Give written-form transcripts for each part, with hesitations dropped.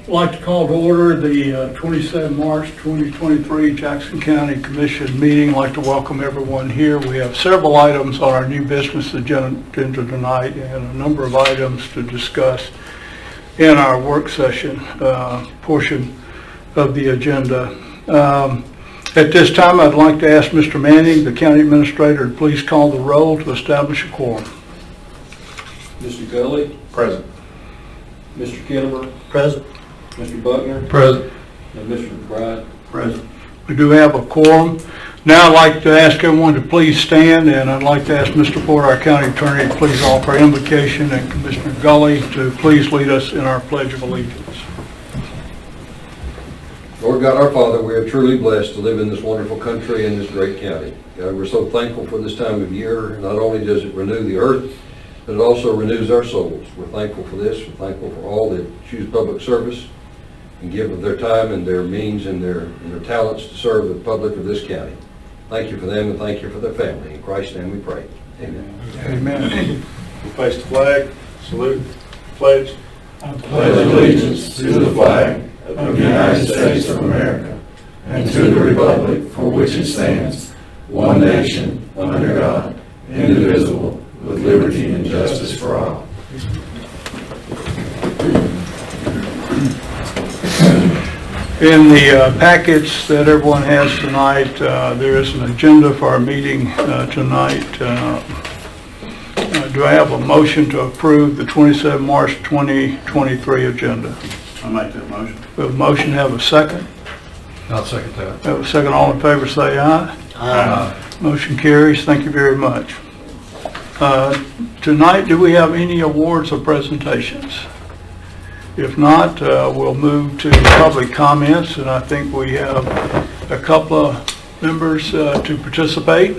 like to call to order the 27 March 2023 Jackson County Commission meeting. I'd like to welcome everyone here. We have several items on our new business agenda tonight and a number of items to discuss in our work session portion of the agenda. At this time, I'd like to ask Mr. Manning, the County Administrator, to please call the roll to establish a quorum. Mr. Gully? Present. Mr. Kittimer? Present. Mr. Buckner? Present. And Mr. McBride? Present. We do have a quorum. Now I'd like to ask everyone to please stand, and I'd like to ask Mr. Ford, our County Attorney, to please offer invocation, and Commissioner Gully to please lead us in our Pledge of Allegiance. Lord God, our Father, we are truly blessed to live in this wonderful country and this great county. God, we're so thankful for this time of year. Not only does it renew the earth, but it also renews our souls. We're thankful for this. We're thankful for all that choose public service and give of their time and their means and their talents to serve the public of this county. Thank you for them and thank you for their family. In Christ's name we pray. Amen. Amen. We place the flag, salute, pledge. I pledge allegiance to the flag of the United States of America and to the republic for which it stands, one nation, under God, indivisible, with liberty and justice for all. In the packets that everyone has tonight, there is an agenda for our meeting tonight. Do I have a motion to approve the 27 March 2023 agenda? I'll make that motion. We have a motion, have a second? I'll second that. Have a second, all in favor say aye. Aye. Motion carries. Thank you very much. Tonight, do we have any awards or presentations? If not, we'll move to public comments, and I think we have a couple of members to participate.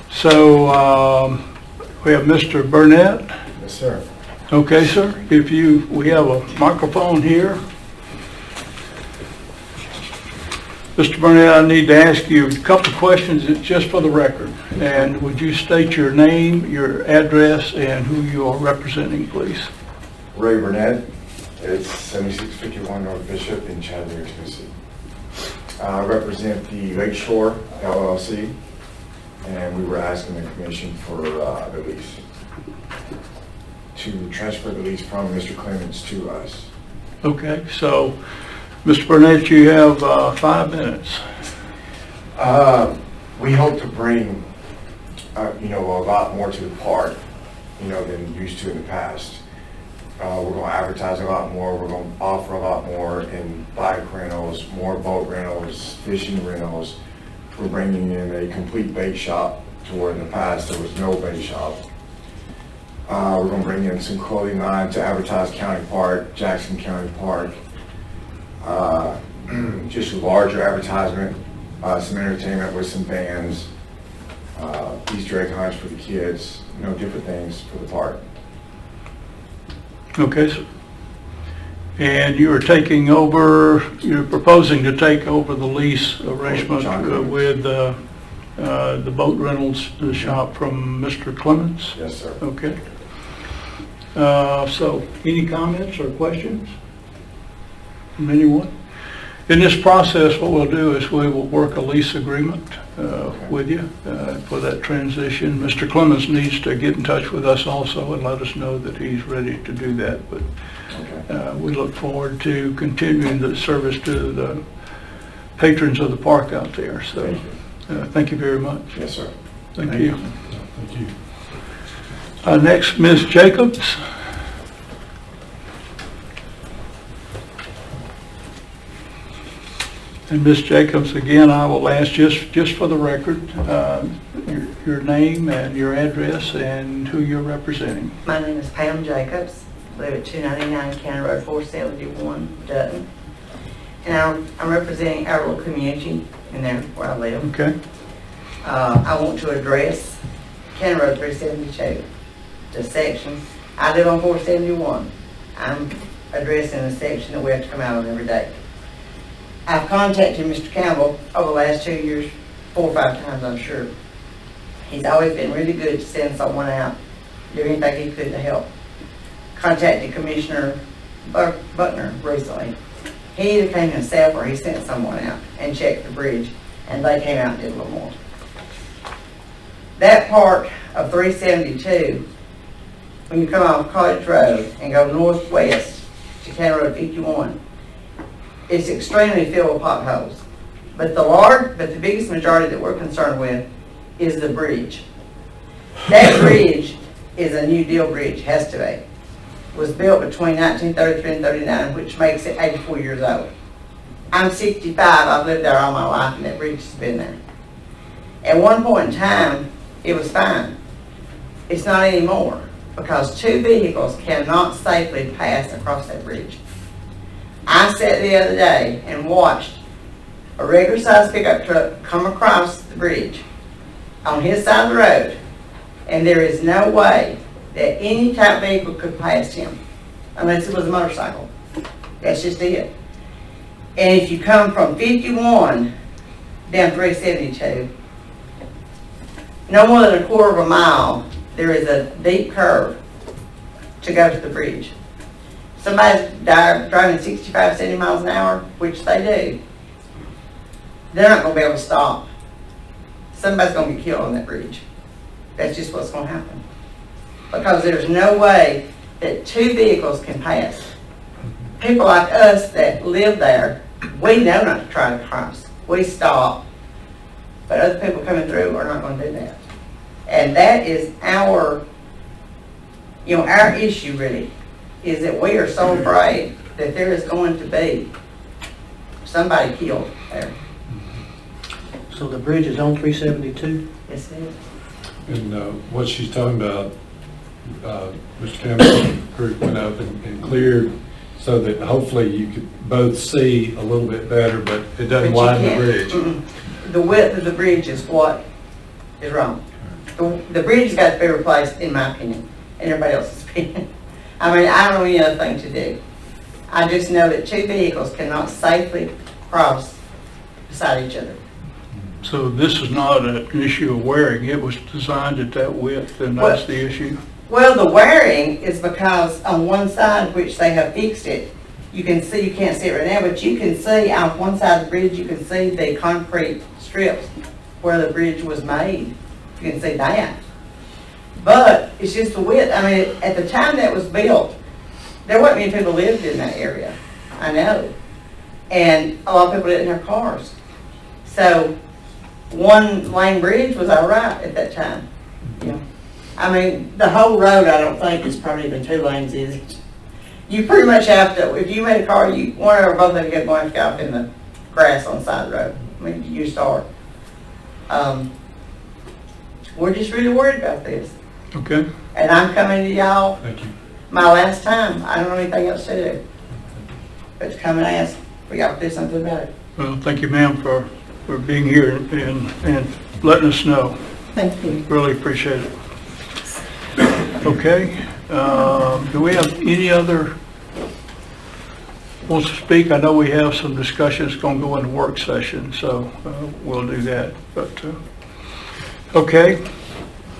So we have Mr. Burnett. Yes, sir. Okay, sir. We have a microphone here. Mr. Burnett, I need to ask you a couple of questions just for the record. And would you state your name, your address, and who you are representing, please? Ray Burnett. It's 7651 North Bishop in Chattanooga, Tennessee. I represent the Lakeshore LLC, and we were asking the commission for the lease, to transfer the lease from Mr. Clemens to us. Okay, so Mr. Burnett, you have 5 minutes. We hope to bring, a lot more to the park, than used to in the past. We're going to advertise a lot more. We're going to offer a lot more in bike rentals, more boat rentals, fishing rentals. We're bringing in a complete bait shop to where in the past there was no bait shop. We're going to bring in some clothing line to advertise County Park, Jackson County Park. Just a larger advertisement, some entertainment with some bands, Easter egg hunts for the kids, different things for the park. Okay, sir. And you're proposing to take over the lease arrangement with the boat rentals shop from Mr. Clemens? Yes, sir. Okay. So any comments or questions from anyone? In this process, what we'll do is we will work a lease agreement with you for that transition. Mr. Clemens needs to get in touch with us also and let us know that he's ready to do that. But we look forward to continuing the service to the patrons of the park out there. So thank you very much. Yes, sir. Thank you. Thank you. Next, Ms. Jacobs. And Ms. Jacobs, again, I will ask just for the record, your name and your address and who you're representing. My name is Pam Jacobs. I live at 299 County Road 471, Dutton. And I'm representing our little community in there where I live. Okay. I want to address County Road 372, the section. I live on 471. I'm addressing the section that we have to come out on every day. I've contacted Mr. Campbell over the last 2 years, 4 or 5 times, I'm sure. He's always been really good to send someone out do anything he could to help. Contacted Commissioner Buckner recently. He either came himself or he sent someone out and checked the bridge, and they came out and did a little more. That part of 372, when you come off College Road and go northwest to County Road 51, it's extremely filled with potholes. But the biggest majority that we're concerned with is the bridge. That bridge is a New Deal bridge, has to be. Was built between 1933 and 39, which makes it 84 years old. I'm 65, I've lived there all my life, and that bridge has been there. At one point in time, it was fine. It's not anymore, because two vehicles cannot safely pass across that bridge. I sat the other day and watched a regular sized pickup truck come across the bridge on his side of the road, and there is no way that any type of vehicle could pass him unless it was a motorcycle. That's just it. And if you come from 51 down 372, no more than a quarter of a mile, there is a deep curve to go to the bridge. Somebody's driving 65, 70 miles an hour, which they do, they're not going to be able to stop. Somebody's going to get killed on that bridge. That's just what's going to happen. Because there's no way that two vehicles can pass. People like us that live there, we know not to try to cross. We stop. But other people coming through are not going to do that. And that is our issue really, is that we are so afraid that there is going to be somebody killed there. So the bridge is on 372? Yes, it is. And what she's talking about, Mr. Campbell's group went up and cleared so that hopefully you could both see a little bit better, but it doesn't But you widen the can't. bridge. Mm-mm. The width of the bridge is what is wrong. The bridge has got to be replaced, in my opinion, and everybody else's opinion. I mean, I don't know any other thing to do. I just know that two vehicles cannot safely cross beside each other. So this is not an issue of wearing, it was designed at that width, and that's the issue? Well, the wearing is because on one side, which they have fixed it, you can see, you can't see it right now, but you can see on one side of the bridge, you can see the concrete strips where the bridge was made. You can see that. But it's just the width. I mean, at the time that was built, there wasn't many people lived in that area. I know. And a lot of people didn't have cars. So one lane bridge was all right at that time. Yeah. I mean, the whole road, I don't think is probably even 2 lanes, is it? You pretty much have to, if you made a car, one or both of you going to go off in the grass on the side of the road. I mean, you start. We're just really worried about this. Okay. And I'm coming to y'all Thank you. my last time. I don't know anything else to do. But to come and ask for y'all to do something about it. Well, thank you, ma'am, for being here and letting us know. Thank you. Really appreciate it. Okay, do we have any other wants to speak? I know we have some discussions going to go into work session, so we'll do that. But okay,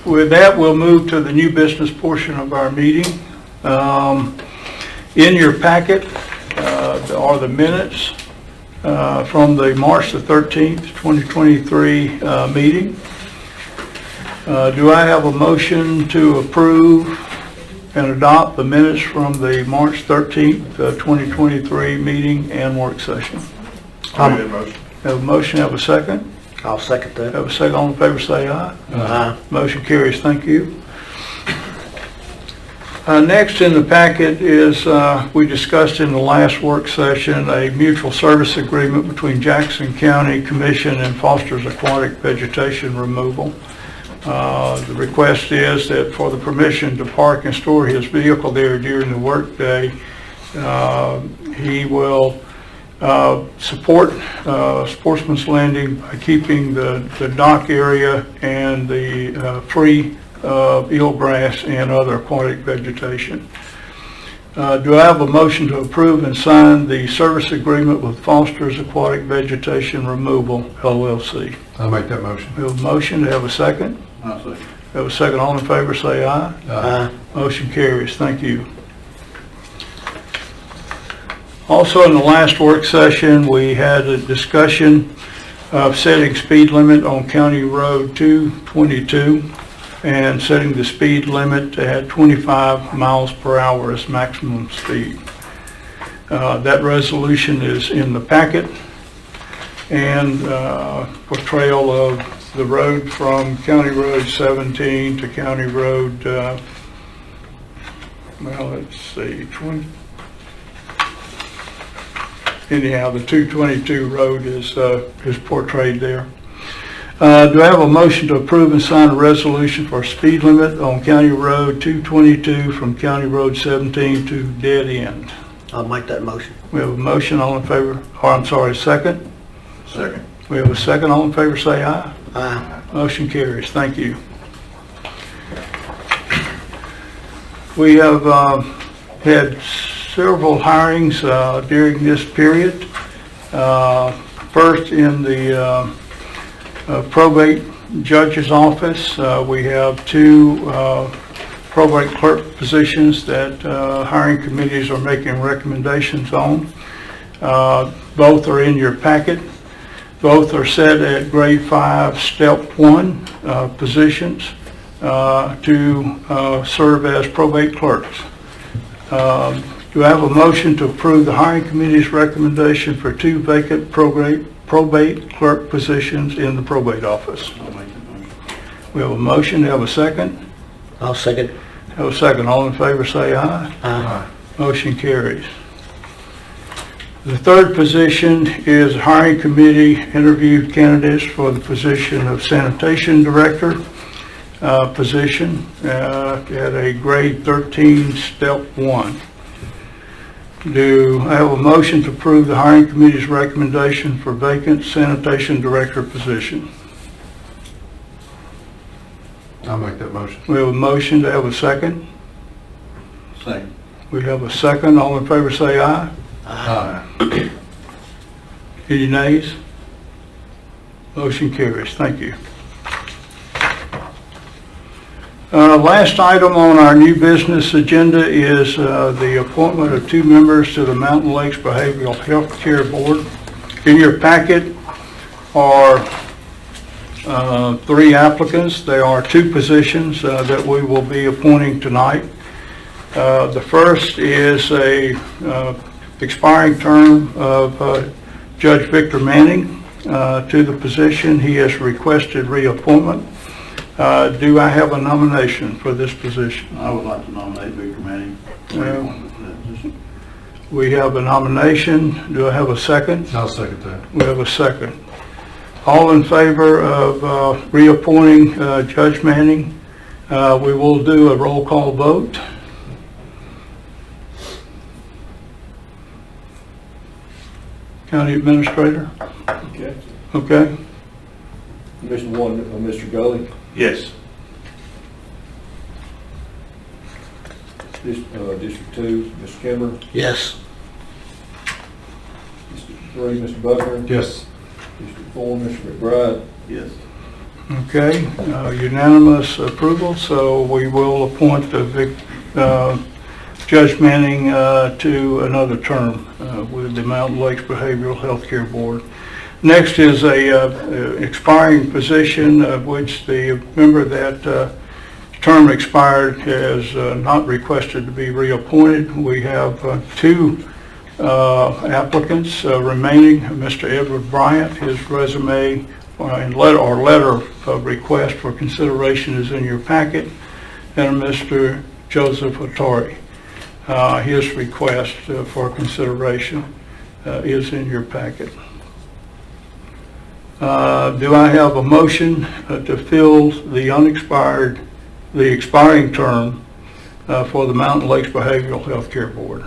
with that, we'll move to the new business portion of our meeting. In your packet are the minutes from the March the 13th, 2023 meeting. Do I have a motion to approve and adopt the minutes from the March 13th, 2023 meeting and work session? I'll make that motion. Have a motion, have a second? I'll second that. Have a second, all in favor say aye. Aye. Motion carries, thank you. Next in the packet is, we discussed in the last work session, a mutual service agreement between Jackson County Commission and Foster's Aquatic Vegetation Removal. The request is that for the permission to park and store his vehicle there during the workday, he will support Sportsman's Landing by keeping the dock area and the free eelgrass and other aquatic vegetation. Do I have a motion to approve and sign the service agreement with Foster's Aquatic Vegetation Removal, LLC? I'll make that motion. We have a motion, to have a second? I'll second. Have a second. All in favor, say aye. Aye. Motion carries. Thank you. Also, in the last work session, we had a discussion of setting speed limit on County Road 222 and setting the speed limit at 25 miles per hour as maximum speed. That resolution is in the packet, and portrayal of the road from County Road 17 to County Road, let's see, anyhow, the 222 road is portrayed there. Do I have a motion to approve and sign a resolution for speed limit on County Road 222 from County Road 17 to dead end? I'll make that motion. We have a motion. All in favor, second? Second. We have a second. All in favor, say aye. Aye. Motion carries. Thank you. We have had several hirings during this period. First, in the probate judge's office, we have two probate clerk positions that hiring committees are making recommendations on. Both are in your packet. Both are set at grade 5, step 1 positions to serve as probate clerks. Do I have a motion to approve the hiring committee's recommendation for two vacant probate clerk positions in the probate office? I'll make that motion. We have a motion. Do I have a second? I'll second. Have a second. All in favor, say aye. Aye. Motion carries. The third position is hiring committee interviewed candidates for the position of sanitation director position at a grade 13, step 1. Do I have a motion to approve the hiring committee's recommendation for vacant sanitation director position? I'll make that motion. We have a motion. To have a second? Second. We have a second. All in favor, say aye. Aye. Any nays? Motion carries. Thank you. Last item on our new business agenda is the appointment of two members to the Mountain Lakes Behavioral Health Care Board. In your packet are 3 applicants. There are 2 positions that we will be appointing tonight. The first is a expiring term of Judge Victor Manning to the position. He has requested reappointment. Do I have a nomination for this position? I would like to nominate Victor Manning. We have a nomination. Do I have a second? I'll second that. We have a second. All in favor of reappointing Judge Manning? We will do a roll call vote. County Administrator? Okay. Okay. Mr. 1, Mr. Gully. Yes. District 2, Mr. Kimber. Yes. District 3, Mr. Buckner. Yes. District 4, Mr. McBride. Yes. Okay, unanimous approval, so we will appoint Judge Manning to another term with the Mountain Lakes Behavioral Health Care Board. Next is a expiring position of which the member that term expired has not requested to be reappointed. We have 2 applicants remaining. Mr. Edward Bryant, his resume and letter of request for consideration is in your packet, and Mr. Joseph Hattori. His request for consideration is in your packet. Do I have a motion to fill the expiring term for the Mountain Lakes Behavioral Health Care Board?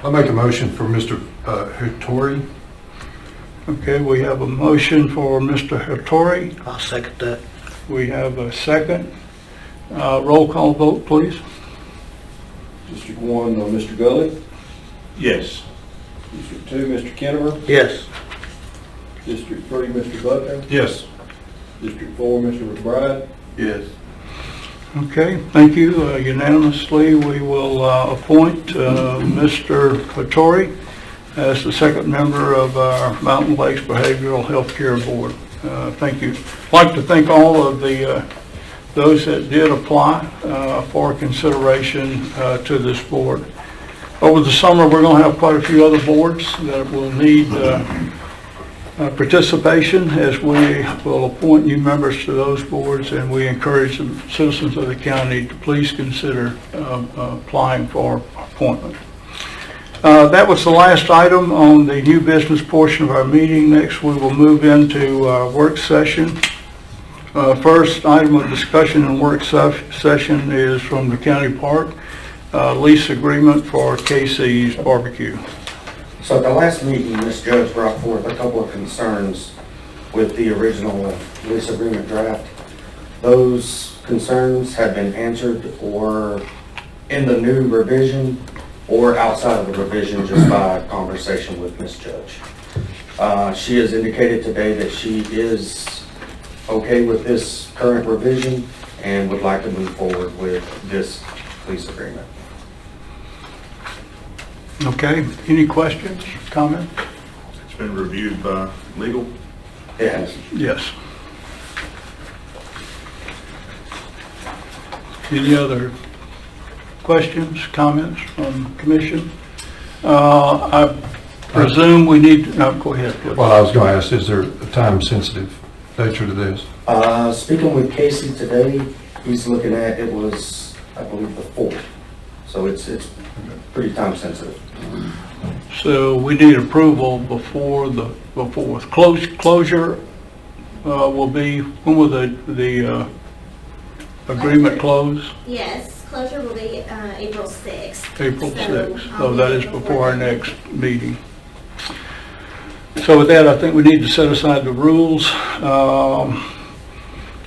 I'll make a motion for Mr. Hattori. Okay, we have a motion for Mr. Hattori. I'll second that. We have a second. Roll call vote, please. District 1, Mr. Gully. Yes. District 2, Mr. Kennemer. Yes. District 3, Mr. Buckner. Yes. District 4, Mr. McBride. Yes. Okay, thank you. Unanimously, we will appoint Mr. Hattori as the second member of our Mountain Lakes Behavioral Health Care Board. Thank you. I'd like to thank all of those that did apply for consideration to this board. Over the summer, we're going to have quite a few other boards that will need participation, as we will appoint new members to those boards, and we encourage the citizens of the county to please consider applying for appointment. That was the last item on the new business portion of our meeting. Next, we will move into our work session. First item of discussion and work session is from the county park, lease agreement for KC's Barbecue. So at the last meeting, Ms. Judge brought forth a couple of concerns with the original lease agreement draft. Those concerns have been answered or in the new revision or outside of the revision just by conversation with Ms. Judge. She has indicated today that she is okay with this current revision and would like to move forward with this lease agreement. Okay, any questions, comments? It's been reviewed by legal. Yes. Yes. Any other questions, comments from commission? I presume we need, no, go ahead. please. Well, I was going to ask, is there a time-sensitive nature to this? Speaking with Casey today, he's looking at, it was, I believe, the 4th. So it's pretty time sensitive. So we need approval before closure will be, when will the agreement close? Yes, closure will be April 6th. April So, 6th, so that is before our next meeting. So with that, I think we need to set aside the rules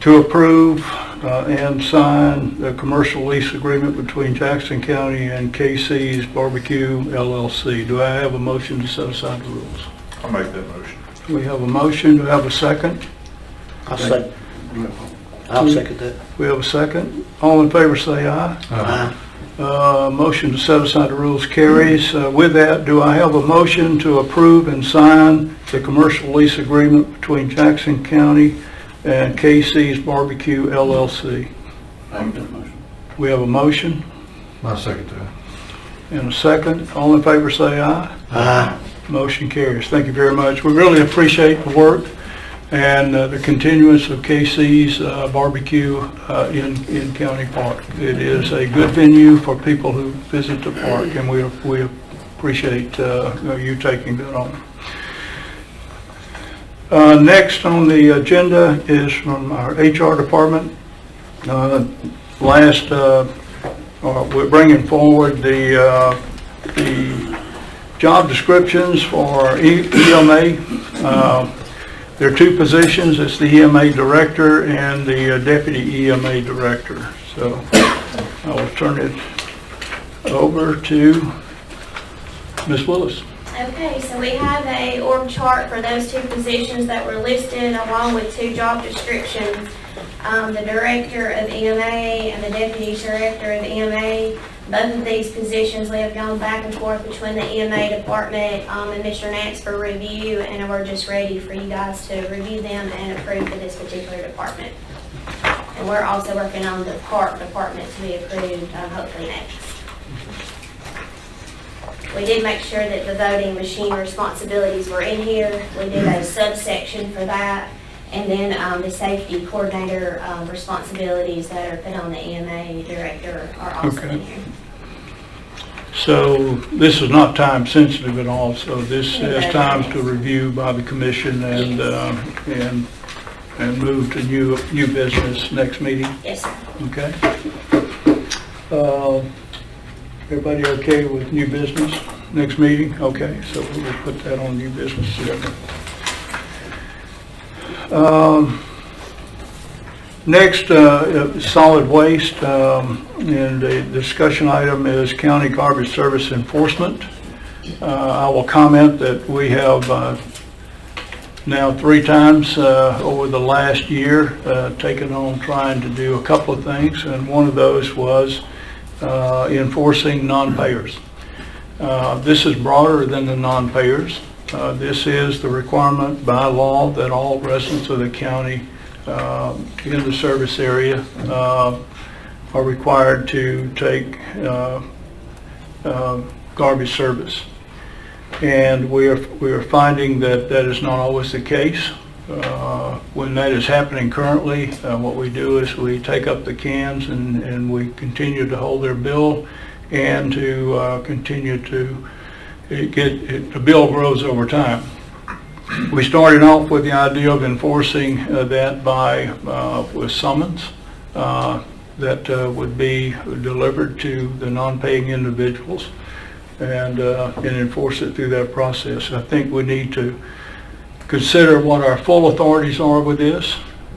to approve and sign the commercial lease agreement between Jackson County and KC's Barbecue LLC. Do I have a motion to set aside the rules? I'll make that motion. We have a motion. Do I have a second? I'll second that. We have a second. All in favor say aye. Aye. Motion to set aside the rules carries. With that, do I have a motion to approve and sign the commercial lease agreement between Jackson County and KC's Barbecue LLC? I'll make that motion. We have a motion My second to that. and a second. All in favor say aye. Aye. Motion carries. Thank you very much. We really appreciate the work and the continuance of KC's Barbecue in County Park. It is a good venue for people who visit the park, and we appreciate you taking that on. Next on the agenda is from our HR department. We're bringing forward the job descriptions for EMA. There are two positions. It's the EMA director and the deputy EMA director. So I will turn it over to Ms. Willis. Okay, so we have a org chart for those two positions that were listed, along with two job descriptions. The director of EMA and the deputy director of EMA. Both of these positions, we have gone back and forth between the EMA department and Mr. Nance for review, and we're just ready for you guys to review them and approve for this particular department. And we're also working on the park department to be approved, hopefully next. We did make sure that the voting machine responsibilities were in here. We did a subsection for that. And then the safety coordinator responsibilities that are put on the EMA director are also in here. So this is not time sensitive at all, so this is time to review by the commission and move to new business next meeting. Yes, sir. Okay. Everybody okay with new business next meeting? Okay, so we'll put that on new business together. Next, solid waste, and the discussion item is county garbage service enforcement. I will comment that we have now 3 times over the last year, taken on trying to do a couple of things, and one of those was enforcing non-payers. This is broader than the non-payers. This is the requirement by law that all residents of the county in the service area are required to take garbage service. And we are finding that that is not always the case. When that is happening currently, what we do is we take up the cans and we continue to hold their bill and to continue to the bill grows over time. We started off with the idea of enforcing that by with summons that would be delivered to the non-paying individuals and enforce it through that process. I think we need to consider what our full authorities are with this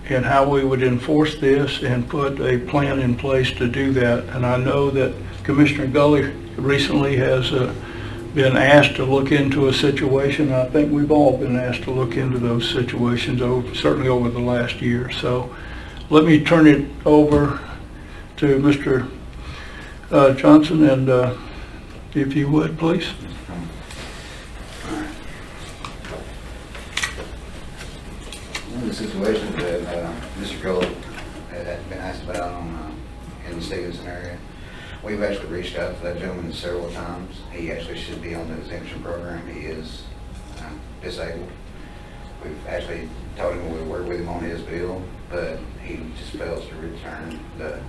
and how we would enforce this and put a plan in place to do that. And I know that Commissioner Gully recently has been asked to look into a situation. I think we've all been asked to look into those situations, certainly over the last year. So let me turn it over to Mr. Johnson, and if you would, please. One of the situations that Mr. Gully had been asked about in the Stevenson area, we've actually reached out to that gentleman several times. He actually should be on the exemption program. He is disabled. We've actually told him we'll work with him on his bill, but he just fails to return the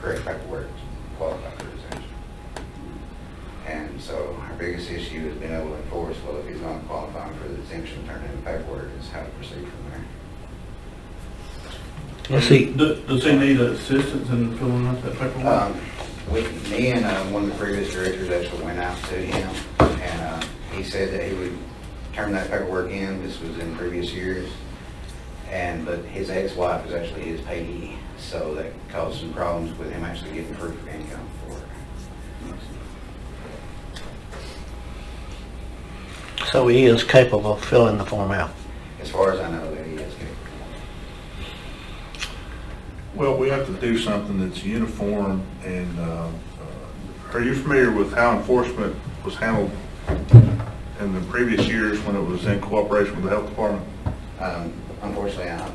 correct paperwork to qualify for exemption. And so our biggest issue has been able to enforce, well, if he's not qualifying for the exemption, turn in the paperwork, is how to proceed from there. Let's see. Does he need assistance in filling out that paperwork? Me and one of the previous directors actually went out to him, and he said that he would turn that paperwork in. This was in previous years, but his ex-wife is actually his payee, so that caused some problems with him actually getting proof of income for it. So he is capable of filling the form out. As far as I know, that he is capable. Well, we have to do something that's uniform, and are you familiar with how enforcement was handled in the previous years when it was in cooperation with the health department? Unfortunately, I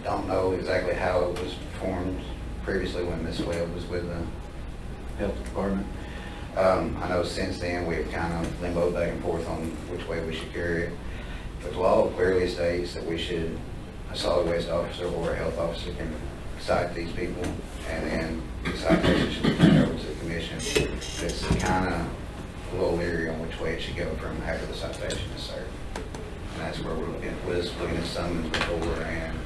don't know exactly how it was performed previously when Ms. Webb was with the health department. I know since then we've kind of limboed back and forth on which way we should carry it. But the law clearly states that a solid waste officer or a health officer can cite these people, and then the citation should be turned over to the commission. It's kind of a little leery on which way it should go from after the citation is served. And that's where we're looking at summons before, and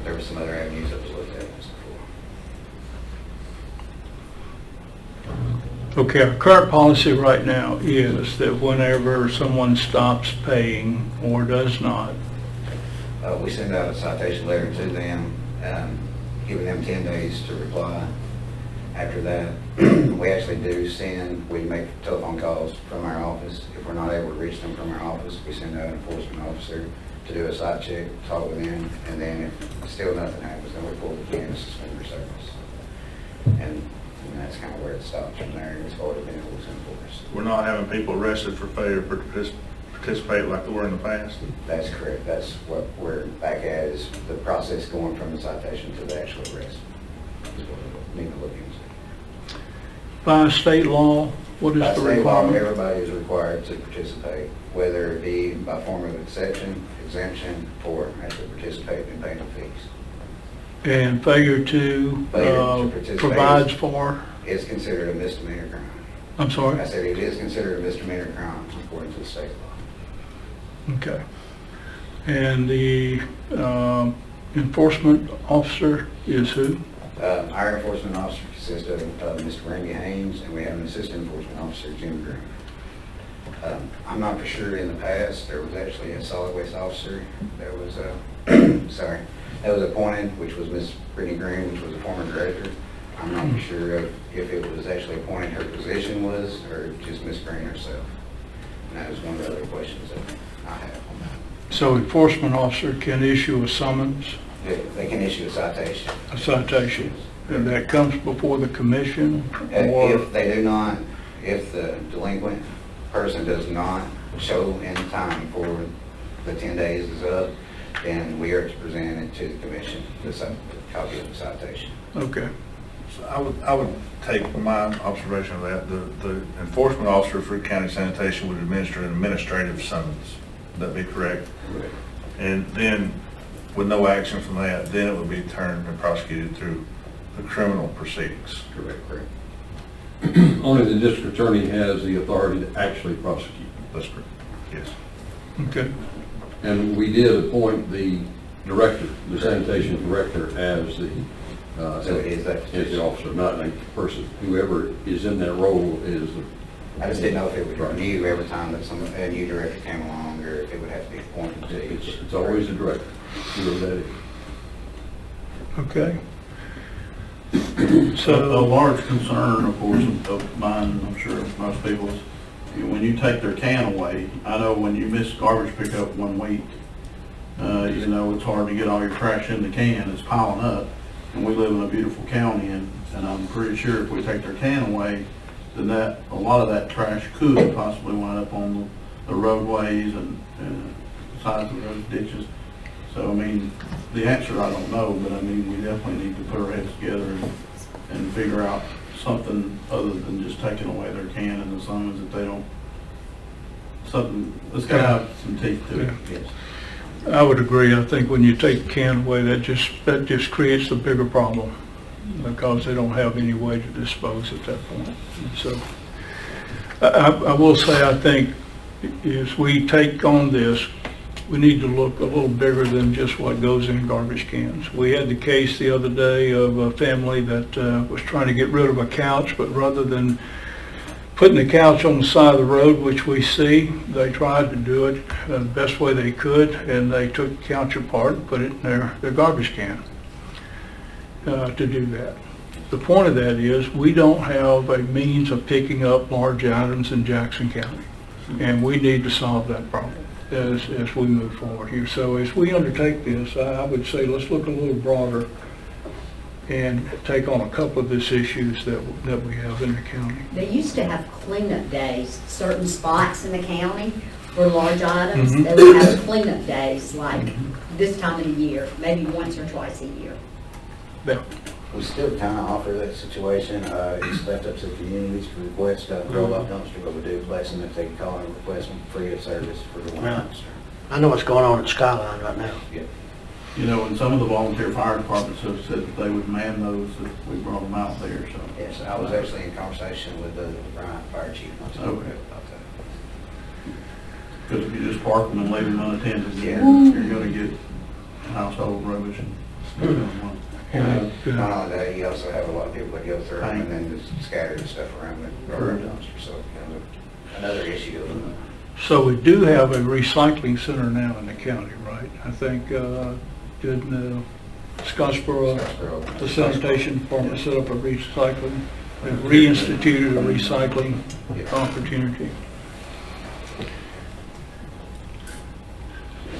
there were some other avenues that was looked at before. Okay, our current policy right now is that whenever someone stops paying or does not, We send out a citation letter to them, giving them 10 days to reply. After that, we actually we make telephone calls from our office. If we're not able to reach them from our office, we send out an enforcement officer to do a site check, talk with them, and then if still nothing happens, then we pull the can to suspend their service. And that's kind of where it stops from there as far as being able to enforce. We're not having people arrested for failure to participate like they were in the past? That's correct. That's what we're back at, is the process going from the citation to the actual arrest. Is what we need to look into. by state law, what is By the state law, requirement? everybody is required to participate, whether it be by form of exception, exemption, or actually participating in paying the fees. And failure to participate provides for, It's considered a misdemeanor crime. I'm sorry? I said it is considered a misdemeanor crime according to the state law. Okay. And the enforcement officer is who? Our enforcement officer consists of Mr. Randy Haynes, and we have an assistant enforcement officer, Jim Green. I'm not for sure in the past, there was actually a solid waste officer that was, that was appointed, which was Ms. Brittany Green, which was a former director. I'm not for sure if it was actually appointed her position was, or just Ms. Green herself. And that was one of the other questions that I have on that. So enforcement officer can issue a summons, They can issue a citation. a citation, and that comes before the commission? Or If they do not, if the delinquent person does not show in time for the 10 days is up, then we are to present it to the commission, the copy of the citation. Okay, So I would take my observation of that, the enforcement officer for county sanitation would administer an administrative summons. Would that be correct? Correct. And then, with no action from that, then it would be turned and prosecuted through the criminal proceedings. Correct. Only the district attorney has the authority to actually prosecute. That's correct. Yes. okay. And we did appoint the director, the sanitation director, as the, So it is that as the officer, not a person. Whoever is in that role is the. I just didn't know if it would Right. renew every time that a new director came along, or if it would have to be appointed to each. It's always the director, whoever that is. Okay. A So, large concern, of course, of mine, I'm sure of most people's, when you take their can away, I know when you miss garbage pickup 1 week, it's hard to get all your trash in the can, it's piling up. And we live in a beautiful county, and I'm pretty sure if we take their can away, then a lot of that trash could possibly wind up on the roadways and sides of those ditches. So, I mean, the answer I don't know, but I mean, we definitely need to put our heads together and figure out something other than just taking away their can and the summons that they don't, something, it's gotta have some teeth to it. Yeah. I would agree. I think when you take the can away, that just creates a bigger problem, because they don't have any way to dispose at that point. And so, I will say, I think as we take on this, we need to look a little bigger than just what goes in garbage cans. We had the case the other day of a family that was trying to get rid of a couch, but rather than putting the couch on the side of the road, which we see, they tried to do it the best way they could, and they took the couch apart and put it in their garbage can to do that. The point of that is, we don't have a means of picking up large items in Jackson County, and we need to solve that problem as we move forward here. So as we undertake this, I would say let's look a little broader and take on a couple of these issues that we have in the county. They used to have cleanup days, certain spots in the county for large items. Mhm. They would have cleanup days like this time of the year, maybe once or twice a year. Yeah. We still kind of offer that situation. It's left up to the communities to request a roll-off dumpster, but we do bless them if they can call and request one free of service for the one Yeah. dumpster. I know what's going on at Skyline right now. And some of the volunteer fire departments have said that they would man those if we brought them out there, so. Yes, I was actually in conversation with the Bryant Fire Chief myself Okay. about that. Because if you just park them and leave them unattended, Yeah. you're gonna get household rubbish and stuff going on. Not only that, you also have a lot of people that go through them and then just scatter the stuff around the dumpster, so it becomes another issue. So we do have a recycling center now in the county, right? I think, did Scottsboro, the sanitation department set up a recycling, reinstituted a recycling opportunity.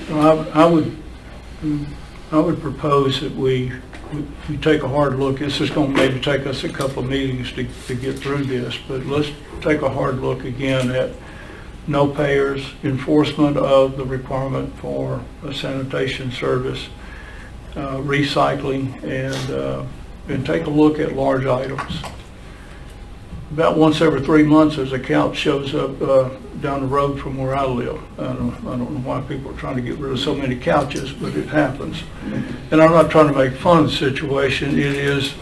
So I would propose that we take a hard look. This is going to maybe take us a couple of meetings to get through this, but let's take a hard look again at no payers, enforcement of the requirement for a sanitation service, recycling, and take a look at large items. About once every 3 months, as a couch shows up down the road from where I live. I don't know why people are trying to get rid of so many couches, but it happens. And I'm not trying to make fun of the situation. It is,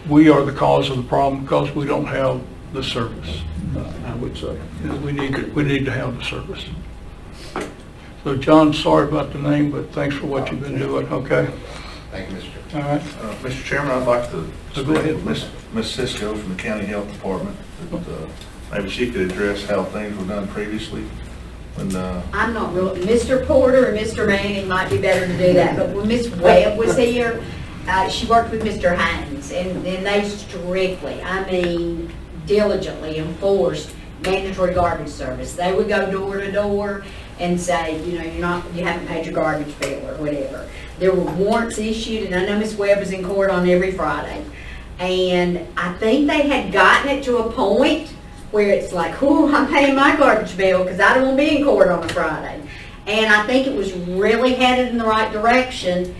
we are the cause of the problem because we don't have the service, I would say. We need to have the service. So John, sorry about the name, but thanks for what you've been doing, okay? Thank you, Mr. Chairman. All right. Mr. Chairman, I'd like to So speak go ahead. with Ms. Cisco from the County Health Department. That, maybe she could address how things were done previously when, I'm not real, Mr. Porter and Mr. Manning might be better to do that, but when Ms. Webb was here, she worked with Mr. Hines, and they strictly, I mean, diligently enforced mandatory garbage service. They would go door to door and say, you know, you haven't paid your garbage bill or whatever. There were warrants issued, and I know Ms. Webb was in court on every Friday. And I think they had gotten it to a point where it's like, oh, I'm paying my garbage bill because I don't want to be in court on a Friday. And I think it was really headed in the right direction.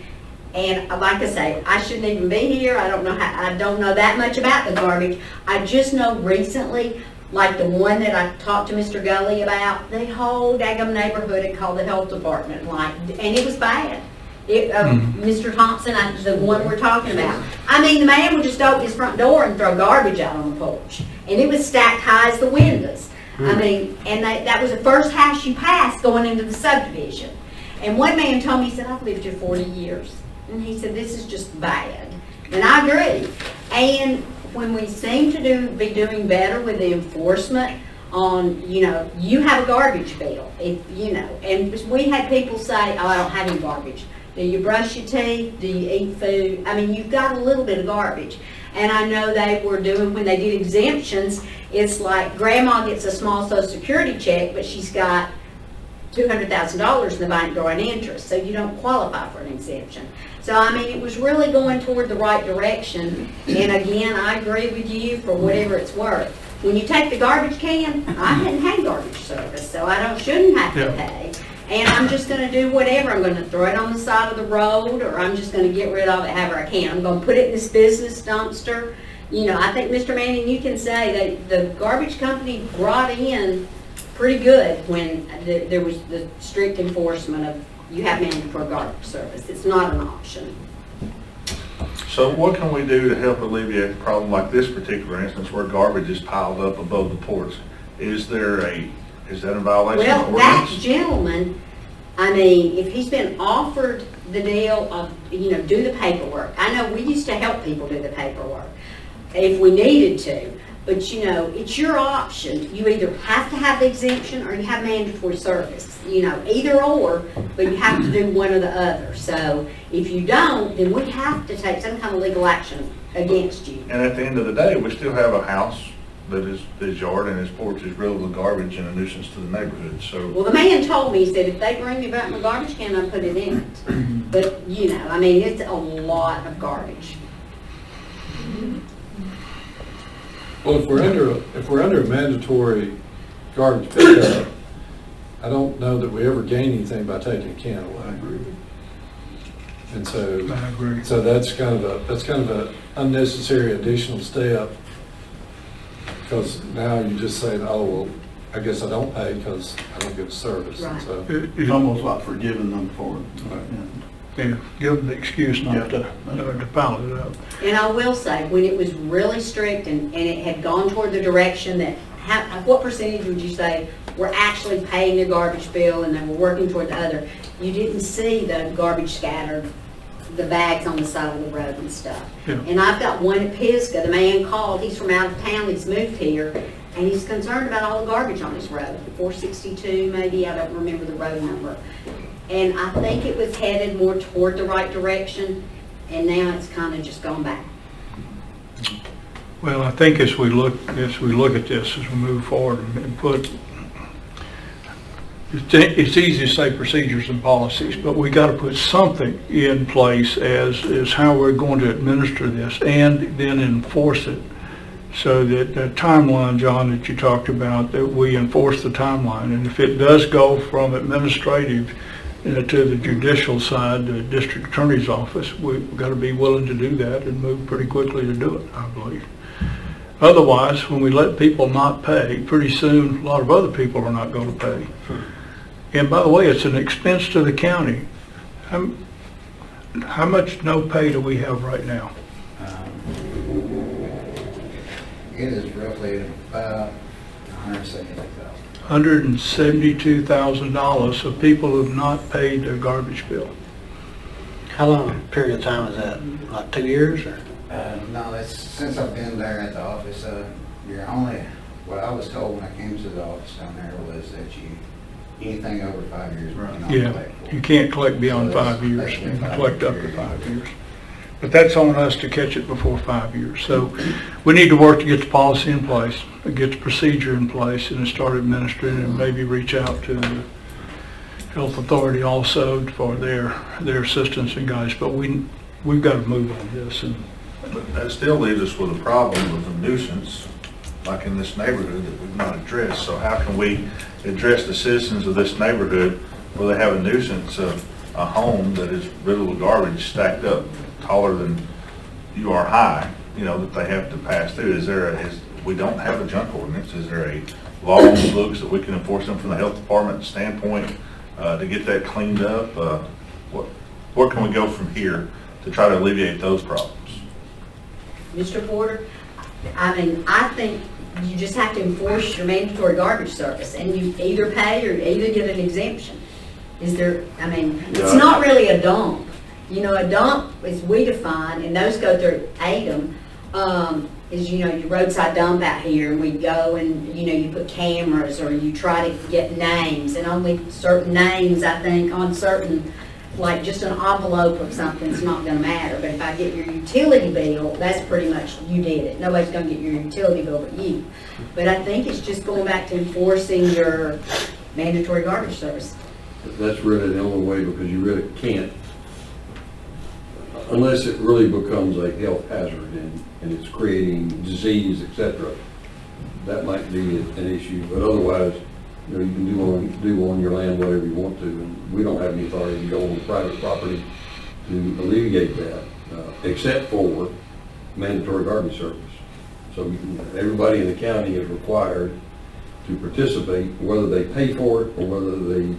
And like I say, I shouldn't even be here. I don't know that much about the garbage. I just know recently, like the one that I talked to Mr. Gully about, the whole daggum neighborhood had called the health department, and it was bad. Mr. Thompson, the one we're talking about. I mean, the man would just open his front door and throw garbage out on the porch. And it was stacked high as the windows. I mean, and that was the first house you passed going into the subdivision. And one man told me, he said, I've lived here 40 years. And he said, this is just bad. And I agree. And when we seem to be doing better with the enforcement on, you know, you have a garbage bill, and we had people say, oh, I don't have any garbage. Do you brush your teeth? Do you eat food? I mean, you've got a little bit of garbage. And I know they were doing, when they did exemptions, it's like grandma gets a small Social Security check, but she's got $200,000 in the bank drawing interest, so you don't qualify for an exemption. So, I mean, it was really going toward the right direction. And again, I agree with you for whatever it's worth. When you take the garbage can, I hadn't had garbage service, so I shouldn't have to pay. And I'm just going to do whatever. I'm going to throw it on the side of the road, or I'm just going to get rid of it however I can. I'm going to put it in this business dumpster. You know, I think, Mr. Manning, you can say that the garbage company brought in pretty good when there was the strict enforcement of you have mandatory garbage service. It's not an option. So what can we do to help alleviate a problem like this particular instance where garbage is piled up above the porch? Is that a violation of Well, that ordinance? gentleman, I mean, if he's been offered the deal of, you know, do the paperwork. I know we used to help people do the paperwork if we needed to. But, you know, it's your option. You either have to have the exemption or you have mandatory service. You know, either or, but you have to do one or the other. So if you don't, then we have to take some kind of legal action against you. And at the end of the day, we still have a house that is his yard and his porch is riddled with garbage and a nuisance to the neighborhood, so. Well, the man told me, he said, if they bring me back my garbage can, I'll put it in it. But, you know, I mean, it's a lot of garbage. Well, if we're under a mandatory garbage pickup, I don't know that we ever gain anything by taking a can away. I agree. And so, I agree. So that's kind of an unnecessary additional step, because now you just say, oh, well, I guess I don't pay because I don't get a service. Right. So, It's almost like forgiving them for it. Yeah, give them the excuse not to pile it up. And I will say, when it was really strict and it had gone toward the direction that, what percentage would you say were actually paying their garbage bill and they were working toward the other? You didn't see the garbage scattered, the bags on the side of the road and stuff. Yeah. And I've got one at Pisgah. The man called, he's from out of town, he's moved here, and he's concerned about all the garbage on his road. 462 maybe, I don't remember the road number. And I think it was headed more toward the right direction, and now it's kind of just gone back. Well, I think as we look at this, as we move forward and put, it's easy to say procedures and policies, but we got to put something in place as how we're going to administer this and then enforce it. So that the timeline, John, that you talked about, that we enforce the timeline. And if it does go from administrative to the judicial side, the district attorney's office, we've got to be willing to do that and move pretty quickly to do it, I believe. Otherwise, when we let people not pay, pretty soon a lot of other people are not going to pay. And by the way, it's an expense to the county. How much no pay do we have right now? It is roughly about $172,000. $172,000 of people who have not paid their garbage bill. How long a period of time is that? Like 2 years or? No, that's since I've been there at the office. You're only, what I was told when I came to the office down there was that anything over 5 years, you cannot Yeah, collect for. you can't collect beyond 5 years. You can collect up to 5 years. But that's on us to catch it before 5 years. So we need to work to get the policy in place, get the procedure in place, and start administering and maybe reach out to Health Authority also for their assistance and guys, but we've got to move on this. And But that still leaves us with a problem with a nuisance, like in this neighborhood, that we've not addressed. So how can we address the citizens of this neighborhood where they have a nuisance of a home that is riddled with garbage stacked up taller than you are high, that they have to pass through? We don't have a junk ordinance. Is there a law on the books that we can enforce them from the health department standpoint to get that cleaned up? Where can we go from here to try to alleviate those problems? Mr. Porter, I think you just have to enforce your mandatory garbage service, and you either pay or either get an exemption. It's not really a dump. A dump, as we define, and those go through ADM, is, your roadside dump out here, and we go and, you put cameras, or you try to get names, and only certain names, I think, on certain, like just an envelope of something's not gonna matter. But if I get your utility bill, that's pretty much, you did it. Nobody's gonna get your utility bill but you. But I think it's just going back to enforcing your mandatory garbage service. That's really the only way, because you really can't, unless it really becomes a health hazard and it's creating disease, etc. That might be an issue, but otherwise, you can do on your land whatever you want to, and we don't have any authority to go on private property to alleviate that, except for mandatory garbage service. So everybody in the county is required to participate, whether they pay for it or whether they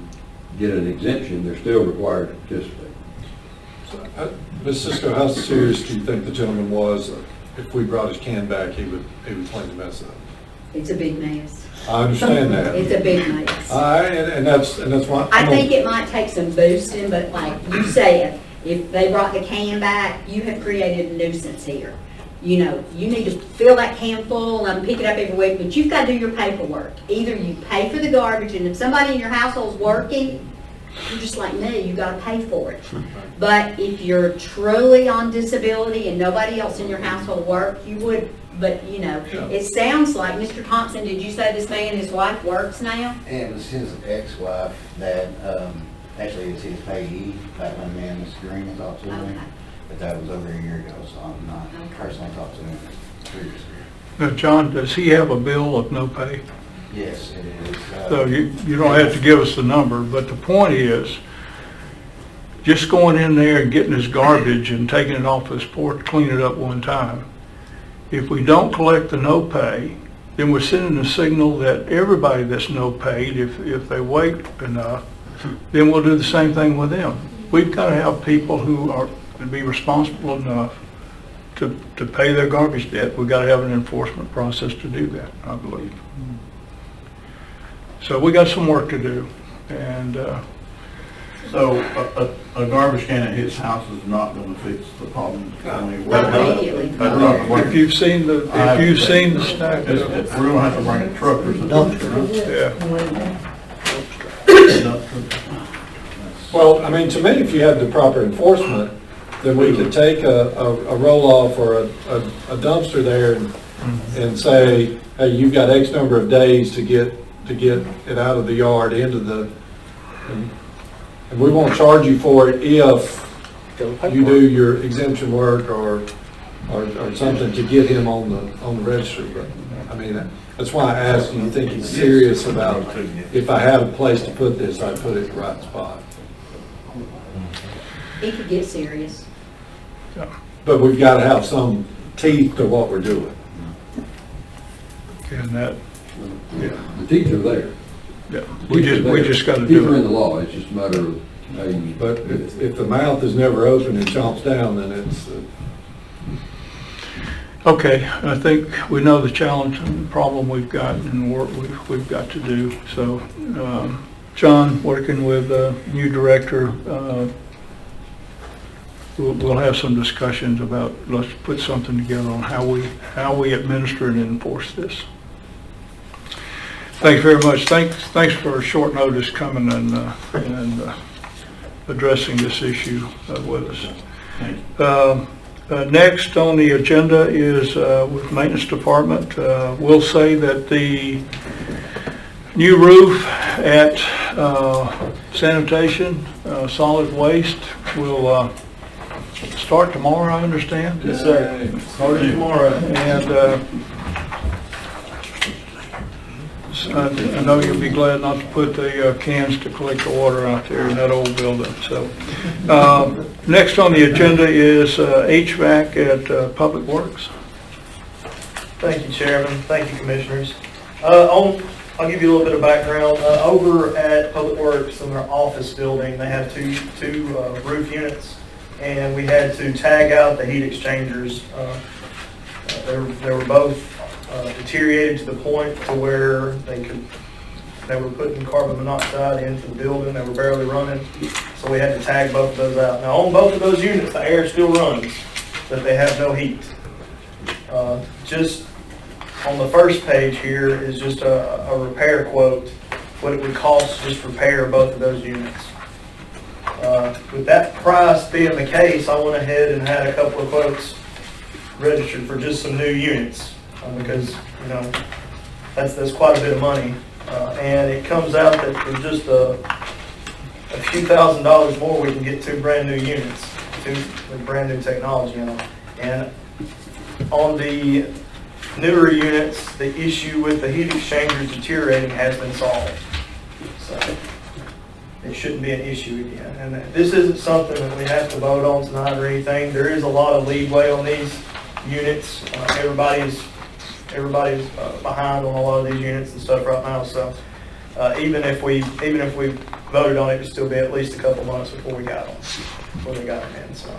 get an exemption, they're still required to participate. Ms. Cisco, how serious do you think the gentleman was? If we brought his can back, he would clean the mess up? It's a big mess. I understand that. It's a big mess. And that's why. I think it might take some boosting, but like you said, if they brought the can back, you have created a nuisance here. You need to fill that can full and pick it up every week, but you've got to do your paperwork. Either you pay for the garbage, and if somebody in your household's working, you're just like me, you got to pay for it. But if you're truly on disability and nobody else in your household work, you would. But, it sounds like, Mr. Thompson, did you say this man and his wife works now? And it was his ex-wife that, actually is his payee, back when me and Mr. Green talked to him. Okay. But that was over a year ago, so I'm not personally talked to him previously. Now, John, does he have a bill of no pay? Yes, it is. So you don't have to give us the number, but the point is, just going in there and getting his garbage and taking it off his porch, clean it up one time. If we don't collect the no pay, then we're sending a signal that everybody that's no paid, if they wait enough, then we'll do the same thing with them. We've got to have people who are to be responsible enough to pay their garbage debt. We've got to have an enforcement process to do that, I believe. So we got some work to do, and So a garbage can at his house is not going to fix the problem. Not immediately. if you've seen the stack, We're going to have to bring a truck or something. yeah. Well, to me, if you had the proper enforcement, then we could take a roll-off or a dumpster there and say, hey, you've got X number of days to get it out of the yard into the, and we won't charge you for it if you do your exemption work or something to get him on the registry. But that's why I asked, do you think he's serious about, if I had a place to put this, I'd put it in the right spot? He could get serious. But we've got to have some teeth to what we're doing. And that, The teeth are there. yeah, we just got to Teeth are do in it. the law, it's just a matter of how you. But if the mouth is never open and chomps down, then it's... Okay, I think we know the challenge and the problem we've got and work we've got to do. So, John, working with the new director, we'll have some discussions about, let's put something together on how we administer and enforce this. Thanks very much. Thanks for short notice coming and addressing this issue with us. Next on the agenda is with Maintenance Department. We'll say that the new roof at Sanitation, solid waste will start tomorrow, I understand. Yes, sir. Starting tomorrow. And I know you'll be glad not to put the cans to collect the water out there in that old building. So, next on the agenda is HVAC at Public Works. Thank you, Chairman. Thank you, Commissioners. I'll give you a little bit of background. Over at Public Works in their office building, they have two roof units, and we had to tag out the heat exchangers. They were both deteriorated to the point to where they were putting carbon monoxide into the building. They were barely running, so we had to tag both of those out. Now, on both of those units, the air still runs, but they have no heat. Just on the first page here is just a repair quote, what it would cost to just repair both of those units. With that price being the case, I went ahead and had a couple of quotes registered for just some new units, because, you know, that's quite a bit of money. And it comes out that for just a few $1,000s more, we can get two brand new units, with brand new technology in them. And on the newer units, the issue with the heat exchangers deteriorating has been solved. So it shouldn't be an issue again. And this isn't something that we have to vote on tonight or anything. There is a lot of leeway on these units. Everybody's behind on a lot of these units and stuff right now. So even if we voted on it, it'd still be at least a couple months before they got them in. So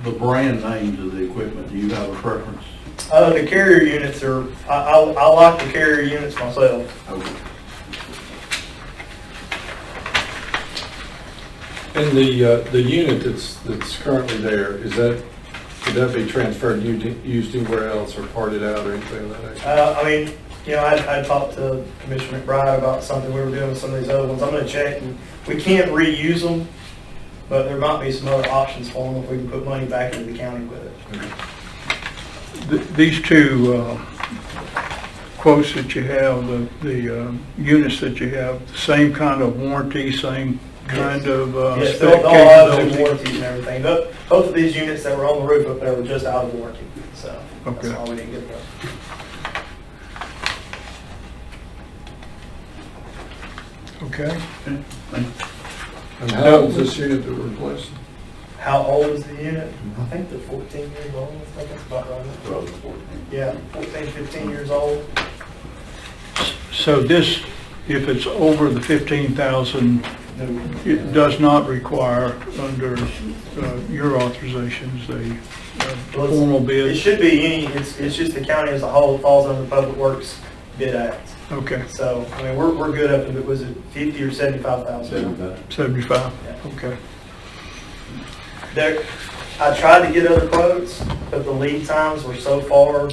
The brand names of the equipment, do you have a preference? the carrier units are. I like the carrier units myself. Okay. And the unit that's currently there, could that be transferred, used anywhere else or parted out or anything like that? I mean, you know, I talked to Commissioner McBride about something we were doing with some of these other ones. I'm going to check, and we can't reuse them, but there might be some other options for them if we can put money back into the county with it. These two quotes that you have, the units that you have, the same kind of warranty, same kind of Yes, spec they'll all have capability? their warranties and everything. Both of these units that were on the roof up there were just out of warranty, so Okay. that's why we didn't get those. Okay. And how old is this unit that we're replacing? How old is the unit? I think they're 14 years old. I think that's about right. Yeah, 14, 15 years old. So this, if it's over the 15,000, it does not require, under your authorizations, a formal It bid? should be it's just the county as a whole falls under the Public Works Bid Act. Okay, So, I mean, we're good up to, was it 50 or 75,000? 75, Yeah. okay. I tried to get other quotes, but the lead times were so far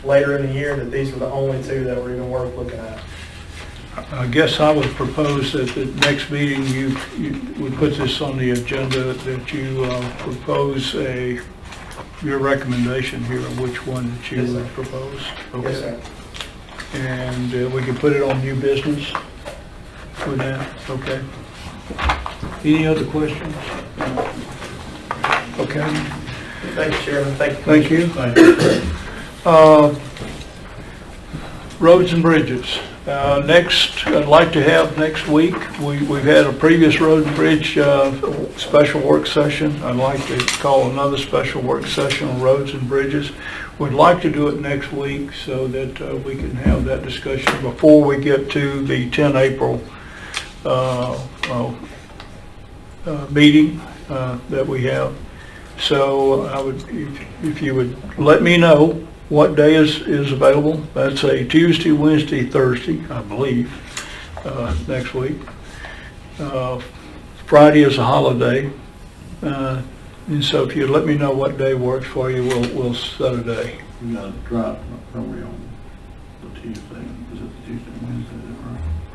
later in the year that these were the only two that were even worth looking at. I guess I would propose that the next meeting, you would put this on the agenda, that you propose your recommendation here of which one that you Yes, sir. would propose. Yes, Okay. sir. And we can put it on new business for that, okay? Any other questions? Okay, Thank you, Chairman. Thank you. thank you. Roads and bridges. Next, I'd like to have next week, we've had a previous road and bridge special work session. I'd like to call another special work session on roads and bridges. We'd like to do it next week so that we can have that discussion before we get to the 10 April meeting that we have. So I would, if you would let me know what day is available. That's a Tuesday, Wednesday, Thursday, I believe, next week. Friday is a holiday. And so if you let me know what day works for you, we'll set a day. We got to drop, are we on the Tuesday? Is it the Tuesday, Wednesday,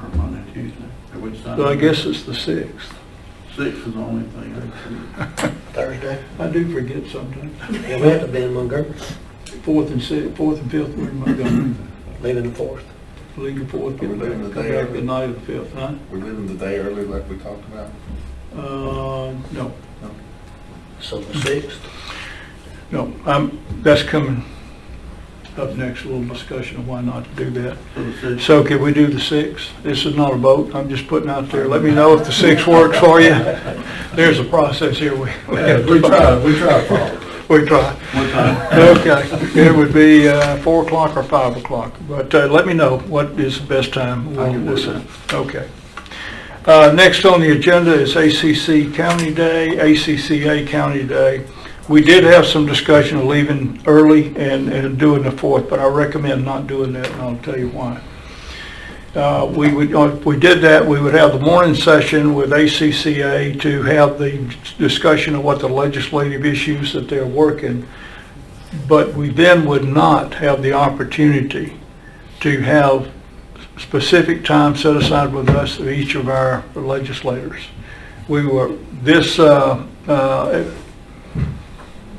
or Monday, Tuesday? At which time? So I guess it's the 6th. 6th is the only thing I see. Thursday. I do forget sometimes. Yeah, we have to be in Montgomery, 4th and 5th, we're in Montgomery. leaving the 4th. leave the 4th, Are we get leaving the back, come day back early? the night of the 5th, huh? We're leaving the day early like we talked about? No, So the 6th? no, that's coming up next, a little discussion of why not to do that. So can we do the 6th? This is not a vote, I'm just putting out there, let me know if the 6th works for you. There's a process here, we try, Paul. We try. What time? Okay, it would be 4 o'clock or 5 o'clock, but let me know what is the best time. We'll send. Okay. Next on the agenda is ACC County Day, ACCA County Day. We did have some discussion of leaving early and doing the 4th, but I recommend not doing that, and I'll tell you why. If we did that, we would have the morning session with ACCA to have the discussion of what the legislative issues that they're working, but we then would not have the opportunity to have specific time set aside with us, each of our legislators. This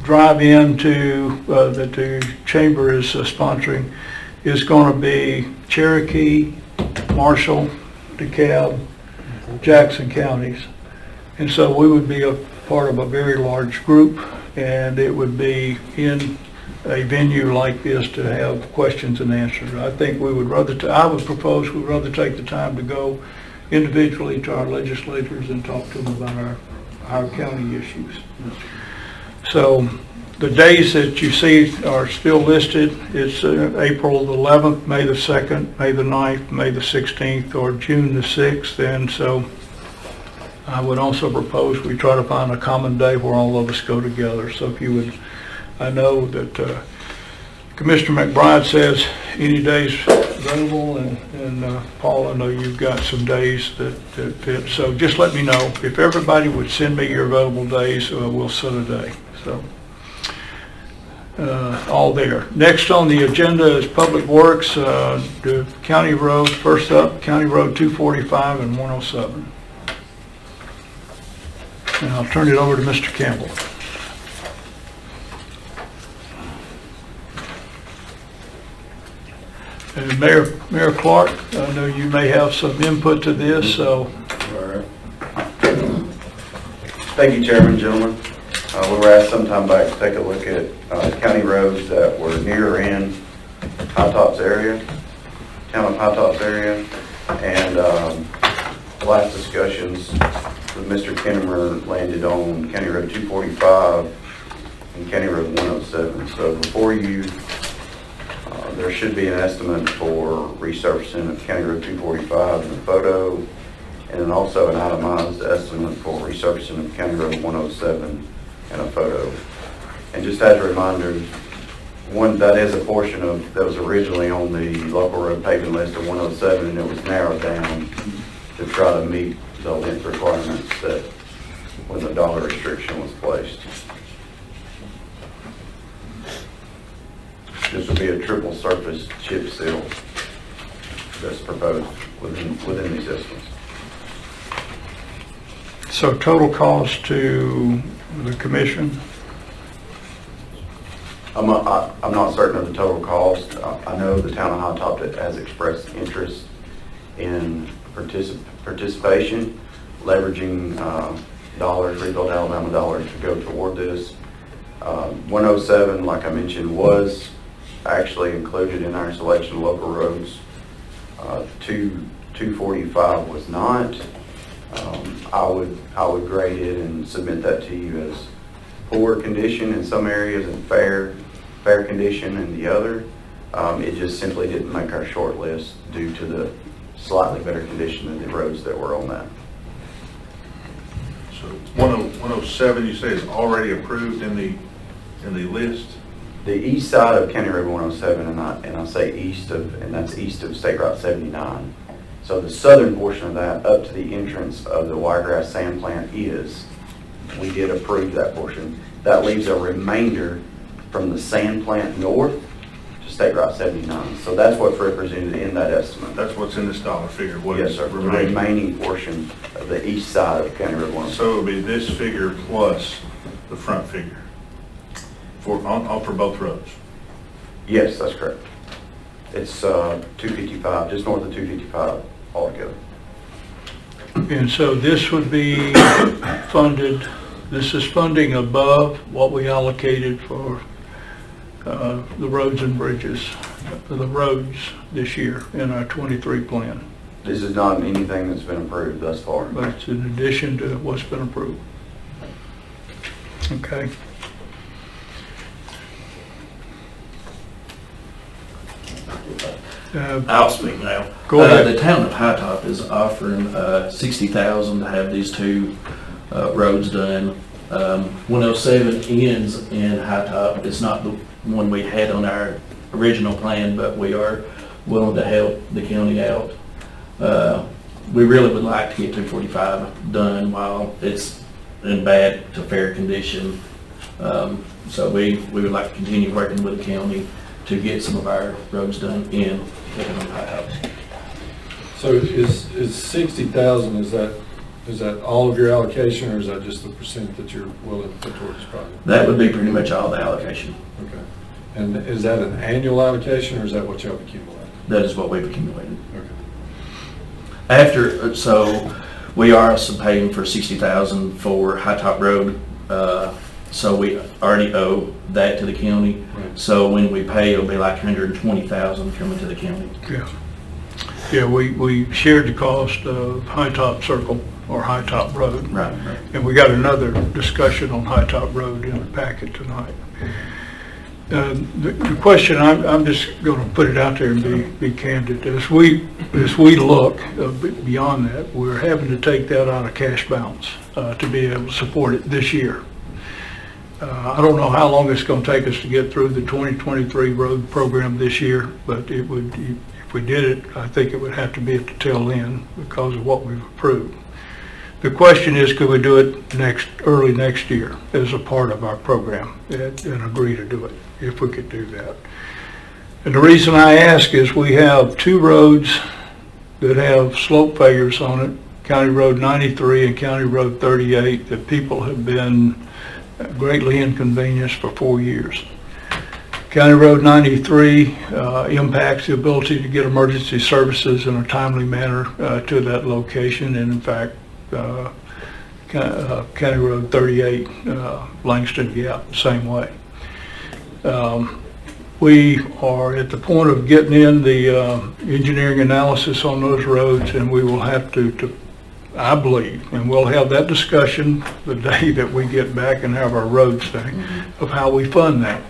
drive-in that the chamber is sponsoring is going to be Cherokee, Marshall, DeKalb, Jackson counties. And so we would be a part of a very large group, and it would be in a venue like this to have questions and answers. I think we would I would propose we'd rather take the time to go individually to our legislators and talk to them about our county issues. So the days that you see are still listed. It's April the 11th, May the 2nd, May the 9th, May the 16th, or June the 6th. And so I would also propose we try to find a common day where all of us go together. So if you would, I know that Commissioner McBride says any days available, and Paul, I know you've got some days that fit. So just let me know. If everybody would send me your available days, we'll set a day. So. All there. Next on the agenda is Public Works, the county roads. First up, County Road 245 and 107. And I'll turn it over to Mr. Campbell. And Mayor Clark, I know you may have some input to this, so. All right. Thank you, Chairman, gentlemen. We were asked sometime back to take a look at county roads that were near or in High Tops area, town of High Tops area, and last discussions with Mr. Kinnemer landed on County Road 245 and County Road 107. So before you, there should be an estimate for resurfacing of County Road 245 in the photo, and then also an itemized estimate for resurfacing of County Road 107 and a photo. And just as a reminder, that is a portion of that was originally on the local road paving list of 107, and it was narrowed down to try to meet the length requirements that when the dollar restriction was placed. This will be a triple surface chip seal that's proposed within these estimates. So total cost to the commission? I'm not certain of the total cost. I know the town of High Top has expressed interest in participation, leveraging dollars, Rebuild Alabama dollars to go toward this. 107, like I mentioned, was actually included in our selection of local roads. 245 was not. I would grade it and submit that to you as poor condition in some areas and fair condition in the other. It just simply didn't make our short list due to the slightly better condition than the roads that were on that. So 107, you say is already approved in the list? The east side of County Road 107, and I say east of, and that's east of State Route 79. So the southern portion of that up to the entrance of the Wiregrass Sand Plant we did approve that portion. That leaves a remainder from the sand plant north to State Route 79. So that's what's represented in that estimate. That's what's in this dollar figure? Yes, sir. The remaining portion of the east side of County Road 107. So it would be this figure plus the front figure for both roads? Yes, that's correct. It's 255, just north of 255 altogether. And so this would be funded, this is funding above what we allocated for the roads and bridges, the roads this year in our 23 plan. This is not anything that's been approved thus far. But it's in addition to what's been approved. Okay. I'll speak now. Go ahead. The town of High Top is offering $60,000 to have these two roads done. 107 ends in High Top. It's not the one we had on our original plan, but we are willing to help the county out. We really would like to get 245 done while it's in bad to fair condition. So we would like to continue working with the county to get some of our roads done in High Top. So is 60,000, is that all of your allocation, or is that just the percent that you're willing to put towards this project? That would be pretty much all the allocation. Okay. And is that an annual allocation, or is that what y'all accumulated? That is what we've accumulated. Okay. So we are also paying for 60,000 for High Top Road. So we already owe that to the county. Right. So when we pay, it'll be like 120,000 coming to the county. Yeah. Yeah, we shared the cost of High Top Circle or High Top Road. Right. And we got another discussion on High Top Road in the packet tonight. The question, I'm just going to put it out there and be candid. As we look beyond that, we're having to take that out of cash balance to be able to support it this year. I don't know how long it's going to take us to get through the 2023 road program this year, but it would, if we did it, I think it would have to be at the tail end because of what we've approved. The question is, could we do it early next year as a part of our program and agree to do it, if we could do that? And the reason I ask is we have two roads that have slope failures on it, County Road 93 and County Road 38, that people have been greatly inconvenienced for 4 years. County Road 93 impacts the ability to get emergency services in a timely manner to that location, and in fact, County Road 38, Langston Gap, same way. We are at the point of getting in the engineering analysis on those roads, and we will have to I believe, and we'll have that discussion the day that we get back and have our roads thing, of how we fund that.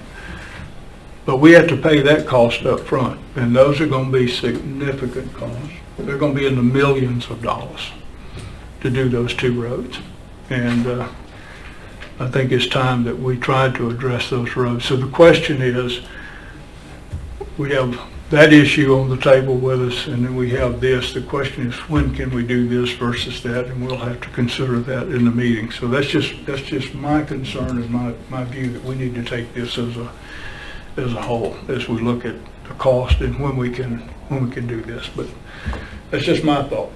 But we have to pay that cost up front, and those are going to be significant costs. They're going to be in the millions of dollars to do those two roads. And I think it's time that we try to address those roads. So the question is, we have that issue on the table with us, and then we have this. The question is, when can we do this versus that? And we'll have to consider that in the meeting. So that's just my concern and my view, that we need to take this as a whole as we look at the cost and when we can do this. But that's just my thought.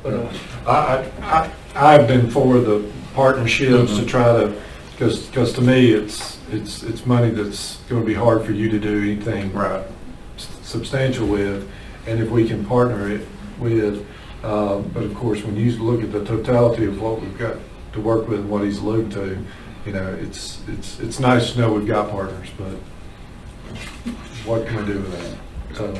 I've been for the partnerships to try to, because to me it's money that's going to be hard for you to do anything Right. substantial with, and if we can partner it with, but of course when you look at the totality of what we've got to work with and what he's alluding to, you know, it's nice to know we've got partners, but what can we do with that? So,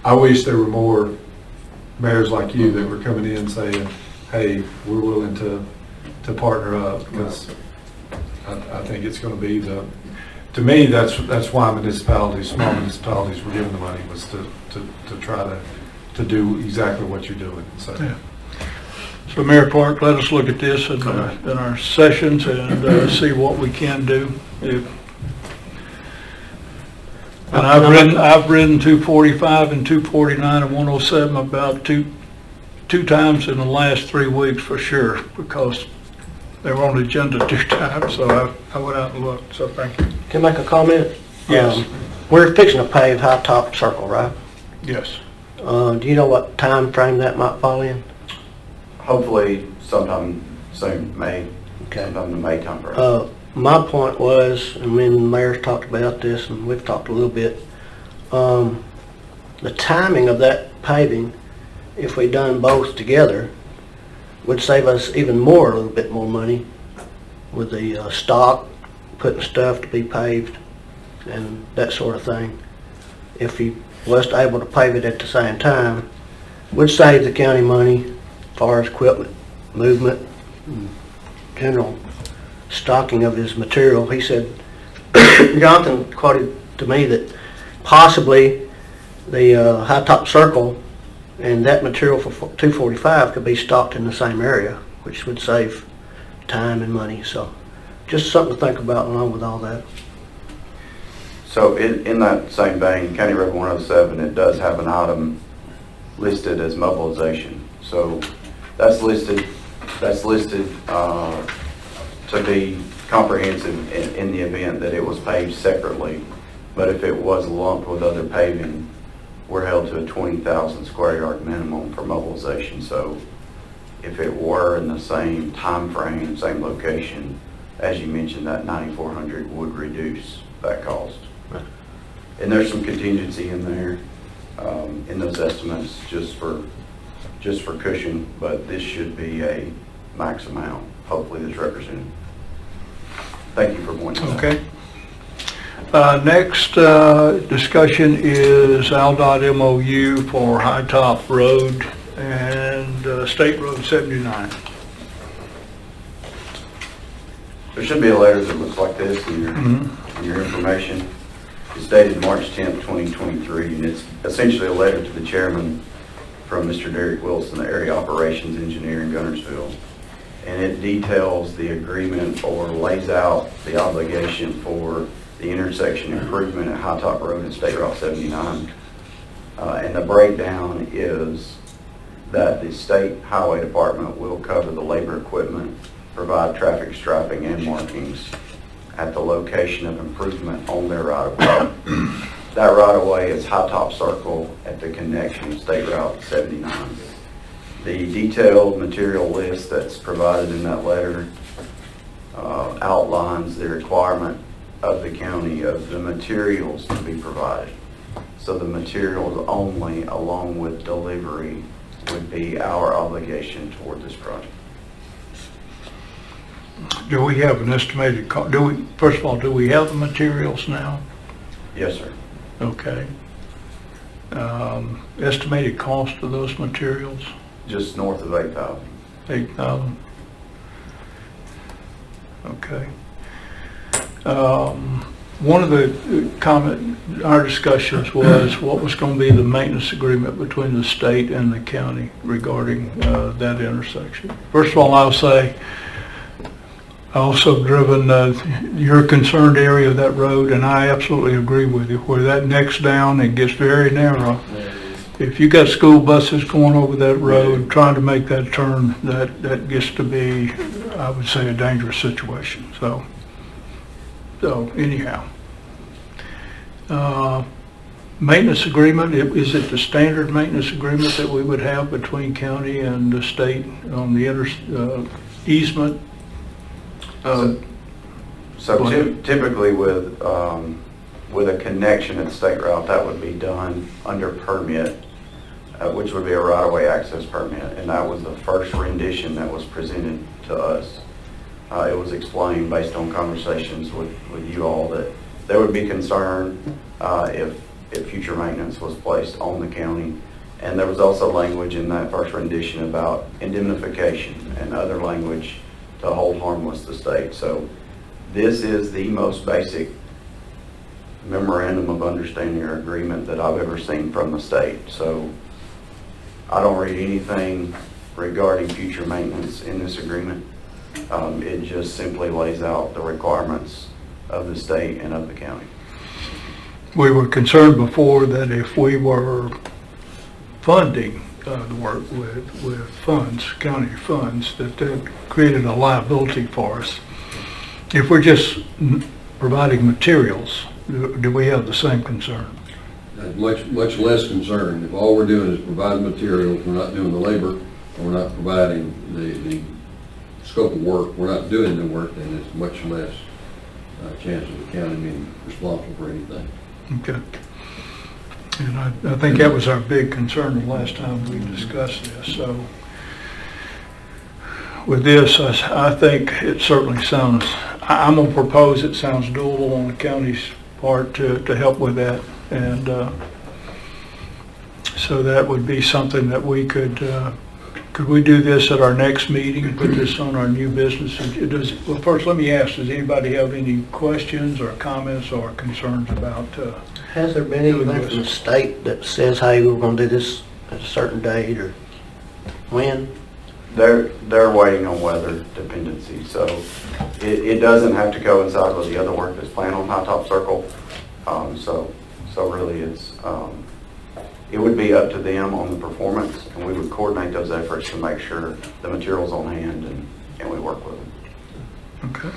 I wish there were more mayors like you that were coming in saying, hey, we're willing to partner up, because I think it's going to be to me, that's why municipalities, small municipalities were given the money, was to try to do exactly what you're doing. So. Yeah. So Mayor Clark, let us look at this in our sessions and see what we can do. And I've ridden 245 and 249 and 107 about two times in the last 3 weeks for sure, because they were on the agenda 2 times, so I went out and looked, so thank you. Can I make a comment? Yes. We're fixing to pave High Top Circle, right? Yes. Do you know what time frame that might fall in? Hopefully sometime soon, May, Okay. sometime in the May timeframe. My point was, and me and the mayor's talked about this, and we've talked a little bit, the timing of that paving, if we done both together, would save us even more, a little bit more money with the stock, putting stuff to be paved and that sort of thing. If he was able to pave it at the same time, would save the county money as far as equipment, movement, general stocking of his material. He said, Jonathan quoted to me that possibly the high top circle and that material for 245 could be stocked in the same area, which would save time and money. So just something to think about along with all that. So in that same vein, County Road 107, it does have an item listed as mobilization. So that's listed to be comprehensive in the event that it was paved separately. But if it was lumped with other paving, we're held to a 20,000 square yard minimum for mobilization. So if it were in the same time frame, same location, as you mentioned, that 9,400 would reduce that cost. Right. And there's some contingency in there, in those estimates, just for cushion, but this should be a max amount, hopefully, that's represented. Thank you for pointing that out. Okay. Next discussion is AlDOT MOU for High Top Road and State Road 79. There should be a letter that looks like this in your information. It's dated March 10th, 2023, and it's essentially a letter to the chairman from Mr. Derek Wilson, the area operations engineer in Gunnersville. And it details the agreement or lays out the obligation for the intersection improvement at High Top Road and State Route 79. And the breakdown is that the State Highway Department will cover the labor equipment, provide traffic striping and markings at the location of improvement on their right-of-way. That right-of-way is High Top Circle at the connection of State Route 79. The detailed material list that's provided in that letter outlines the requirement of the county of the materials to be provided. So the materials only, along with delivery, would be our obligation toward this project. Do we have an estimated cost? First of all, do we have the materials now? Yes, sir. Okay. Estimated cost of those materials? Just north of 8,000. 8,000. Okay. One of the our discussions was what was going to be the maintenance agreement between the state and the county regarding that intersection. First of all, I'll say I also driven your concerned area of that road, and I absolutely agree with you. Where that necks down, it gets very narrow. If you got school buses going over that road trying to make that turn, that gets to be, I would say, a dangerous situation. So anyhow, maintenance agreement, is it the standard maintenance agreement that we would have between county and the state on the easement? Typically with a connection at the state route, that would be done under permit, which would be a right-of-way access permit, and that was the first rendition that was presented to us. It was explained based on conversations with you all that there would be concern if future maintenance was placed on the county. And there was also language in that first rendition about indemnification and other language to hold harmless the state. So this is the most basic memorandum of understanding or agreement that I've ever seen from the state. So I don't read anything regarding future maintenance in this agreement. It just simply lays out the requirements of the state and of the county. We were concerned before that if we were funding the work with funds, county funds, that created a liability for us. If we're just providing materials, do we have the same concern? Much less concern. If all we're doing is providing materials, we're not doing the labor, and we're not providing the scope of work, we're not doing the work, then it's much less chance of the county being responsible for anything. Okay. And I think that was our big concern the last time we discussed this, so. With this, I think it certainly sounds, I'm gonna propose it sounds doable on the county's part to help with that. And so that would be something that we could we do this at our next meeting, put this on our new business? Well, first, let me ask, does anybody have any questions or comments or concerns about? Has there been anything from the state that says, hey, we're gonna do this at a certain date or when? They're waiting on weather dependency, so it doesn't have to coincide with the other work that's planned on High Top Circle. So really it would be up to them on the performance, and we would coordinate those efforts to make sure the material's on hand and we work with them. Okay.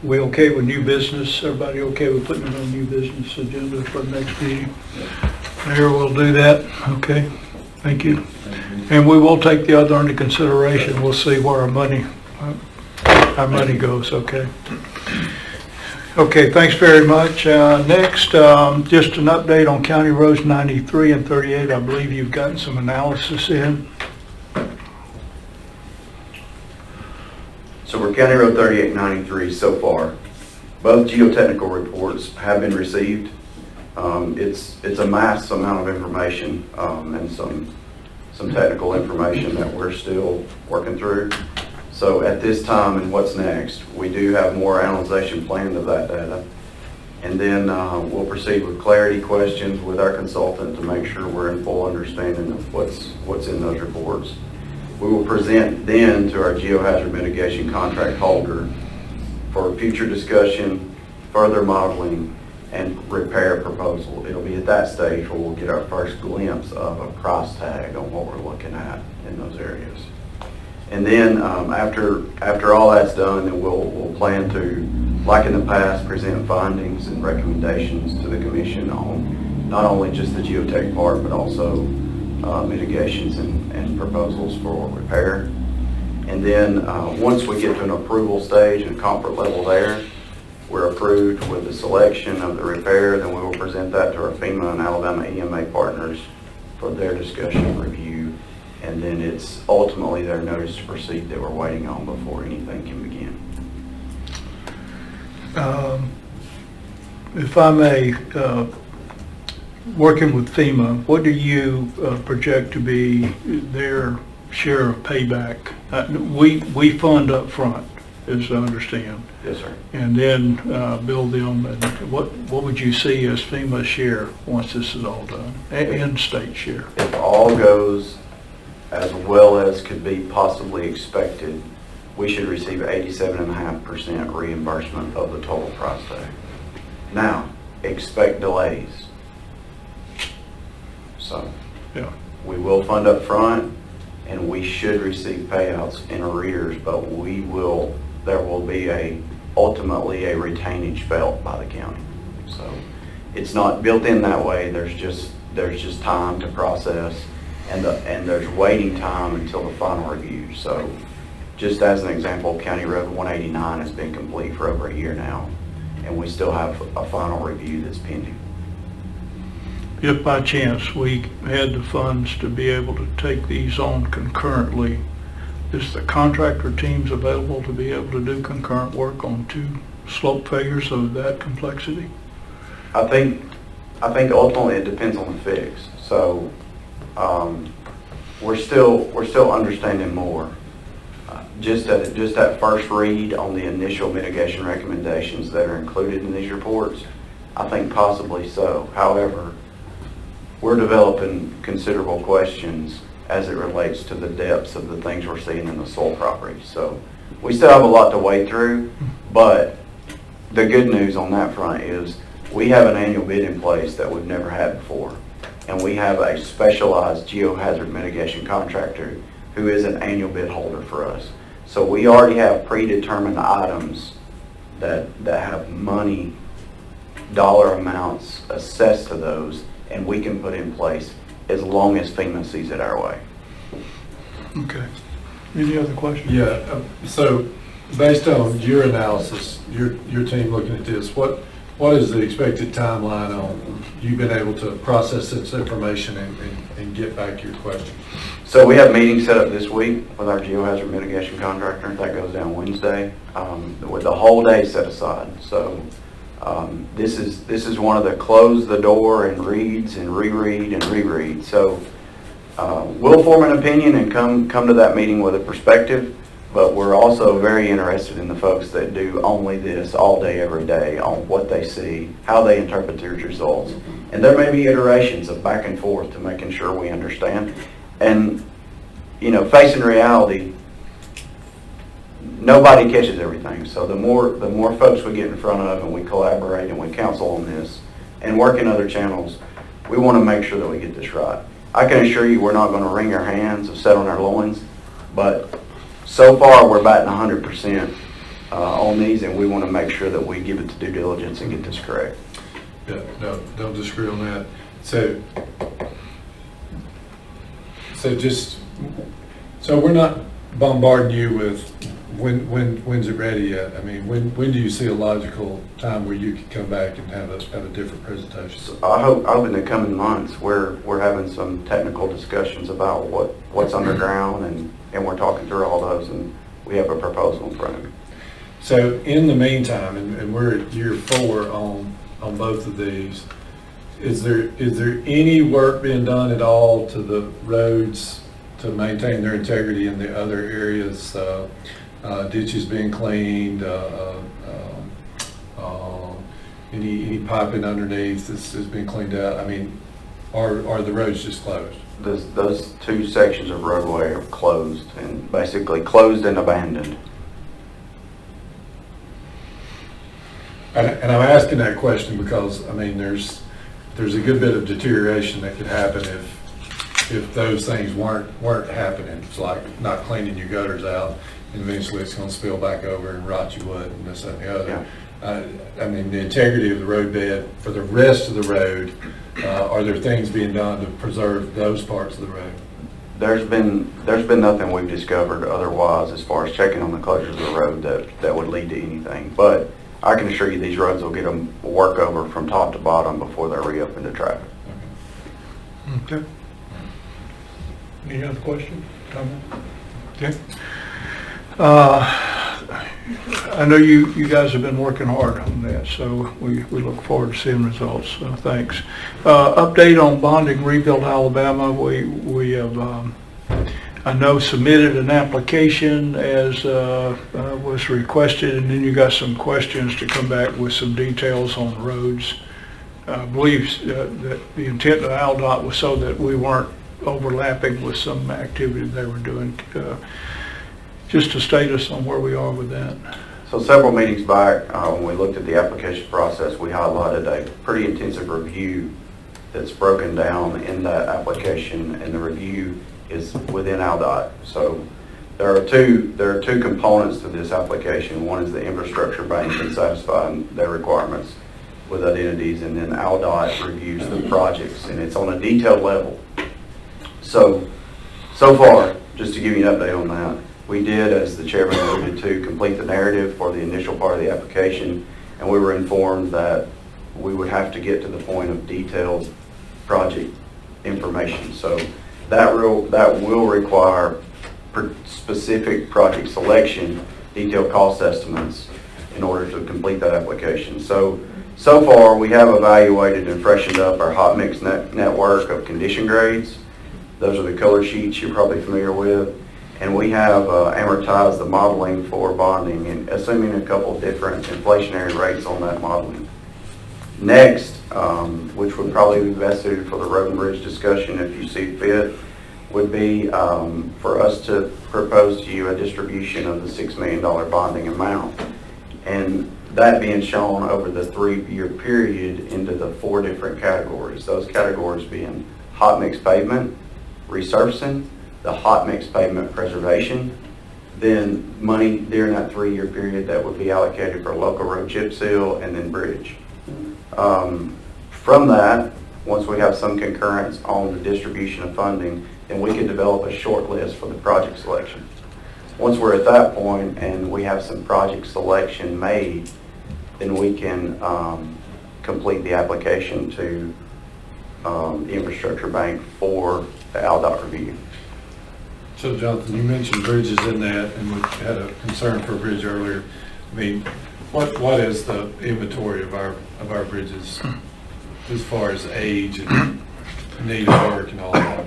We okay with new business? Everybody okay with putting it on new business agenda for the next meeting? Mayor will do that. Okay. Thank you. And we will take the other into consideration. We'll see where our money goes. Okay. Okay, thanks very much. Next, just an update on County Roads 93 and 38. I believe you've gotten some analysis in. So we're County Road 3893 so far. Both geotechnical reports have been received. It's a mass amount of information and some technical information that we're still working through. So at this time and what's next, we do have more analyzation planned of that data. And then we'll proceed with clarity questions with our consultant to make sure we're in full understanding of what's in those reports. We will present then to our geohazard mitigation contract holder for future discussion, further modeling, and repair proposal. It'll be at that stage where we'll get our first glimpse of a price tag on what we're looking at in those areas. And then after all that's done, then we'll plan to, like in the past, present findings and recommendations to the commission on not only just the geotech part, but also mitigations and proposals for repair. And then once we get to an approval stage and comfort level there, we're approved with the selection of the repair, then we will present that to our FEMA and Alabama EMA partners for their discussion and review. And then it's ultimately their notice to proceed that we're waiting on before anything can begin. If I may, working with FEMA, what do you project to be their share of payback? We fund up front, as I understand. Yes, sir. And then bill them. And what would you see as FEMA's share once this is all done, and state share? If all goes as well as could be possibly expected, we should receive 87.5% reimbursement of the total price tag. Now, expect delays. So, yeah, we will fund up front, and we should receive payouts in arrears, but there will be ultimately a retainage felt by the county. So, it's not built in that way. There's just time to process, and there's waiting time until the final review. So, just as an example, County Road 189 has been complete for over a year now, and we still have a final review that's pending. If by chance we had the funds to be able to take these on concurrently, is the contractor teams available to be able to do concurrent work on two slope failures of that complexity? I think ultimately it depends on the fix. So we're still understanding more. Just that first read on the initial mitigation recommendations that are included in these reports, I think possibly so. However, we're developing considerable questions as it relates to the depths of the things we're seeing in the soil property. So we still have a lot to wade through, but the good news on that front is we have an annual bid in place that we've never had before. And we have a specialized geohazard mitigation contractor who is an annual bid holder for us. So we already have predetermined items that have money, dollar amounts assessed to those, and we can put in place as long as FEMA sees it our way. Okay. Any other questions? Yeah, so Based on your analysis, your team looking at this, what is the expected timeline on you being able to process this information and get back your question? So we have meetings set up this week with our geohazard mitigation contractor. That goes down Wednesday, with the whole day set aside. So this is one of the close the door and reads and reread and reread. So we'll form an opinion and come to that meeting with a perspective. But we're also very interested in the folks that do only this all day, every day, on what they see, how they interpret these results. And there may be iterations of back and forth to making sure we understand. And, you know, facing reality, nobody catches everything. So the more folks we get in front of and we collaborate and we counsel on this and work in other channels, we want to make sure that we get this right. I can assure you we're not going to wring our hands or set on our loins, but so far, we're batting 100% on these, and we want to make sure that we give it the due diligence and get this correct. Yeah, no, don't disagree on that. So we're not bombarding you with when's it ready yet? I mean, when do you see a logical time where you could come back and have a different presentation? So I hope in the coming months we're having some technical discussions about what's underground and we're talking through all those, and we have a proposal in front of you. So in the meantime, and we're at year 4 on both of these, is there any work being done at all to the roads to maintain their integrity in the other areas? Ditches being cleaned, any piping underneath is being cleaned out? I mean, are the roads just closed? Those 2 sections of roadway are closed, and basically closed and abandoned. And I'm asking that question because, I mean, there's a good bit of deterioration that could happen if those things weren't happening. It's like not cleaning your gutters out, and eventually it's going to spill back over and rot your wood and this, that, and the other. Yeah. I mean, the integrity of the roadbed for the rest of the road, are there things being done to preserve those parts of the road? There's been nothing we've discovered otherwise as far as checking on the closures of the road that would lead to anything. But I can assure you these roads will get them work over from top to bottom before they're reopened to traffic. Okay. Any other questions, comment? Okay. I know you guys have been working hard on that, so we look forward to seeing results. Thanks. Update on bonding Rebuild Alabama. We have, I know, submitted an application as was requested, and then you got some questions to come back with some details on the roads. I believe that the intent of ALDOT was so that we weren't overlapping with some activity they were doing. Just a status on where we are with that. So several meetings back, when we looked at the application process, we highlighted a pretty intensive review that's broken down in that application, and the review is within ALDOT. So there are two components to this application. One is the infrastructure bank and satisfying their requirements with identities, and then ALDOT reviews the projects, and it's on a detailed level. So far, just to give you an update on that, we did, as the chairman alluded to, complete the narrative for the initial part of the application, and we were informed that we would have to get to the point of detailed project information. So that will require specific project selection, detailed cost estimates in order to complete that application. So far we have evaluated and freshened up our hot mix network of condition grades. Those are the color sheets you're probably familiar with. And we have amortized the modeling for bonding, and assuming a couple of different inflationary rates on that modeling. Next, which would probably be best suited for the road and bridge discussion if you see fit, would be for us to propose to you a distribution of the $6 million bonding amount. And that being shown over the 3-year period into the 4 different categories. Those categories being hot mix pavement, resurfacing, the hot mix pavement preservation, then money during that 3-year period that would be allocated for local road chip seal, and then bridge. From that, once we have some concurrence on the distribution of funding, then we can develop a short list for the project selection. once we're at that point and we have some project selection made, then we can complete the application to the Infrastructure Bank for the ALDOT review. So Jonathan, you mentioned bridges in that, and we had a concern for a bridge earlier. I mean, what is the inventory of our bridges as far as age and need of work and all that?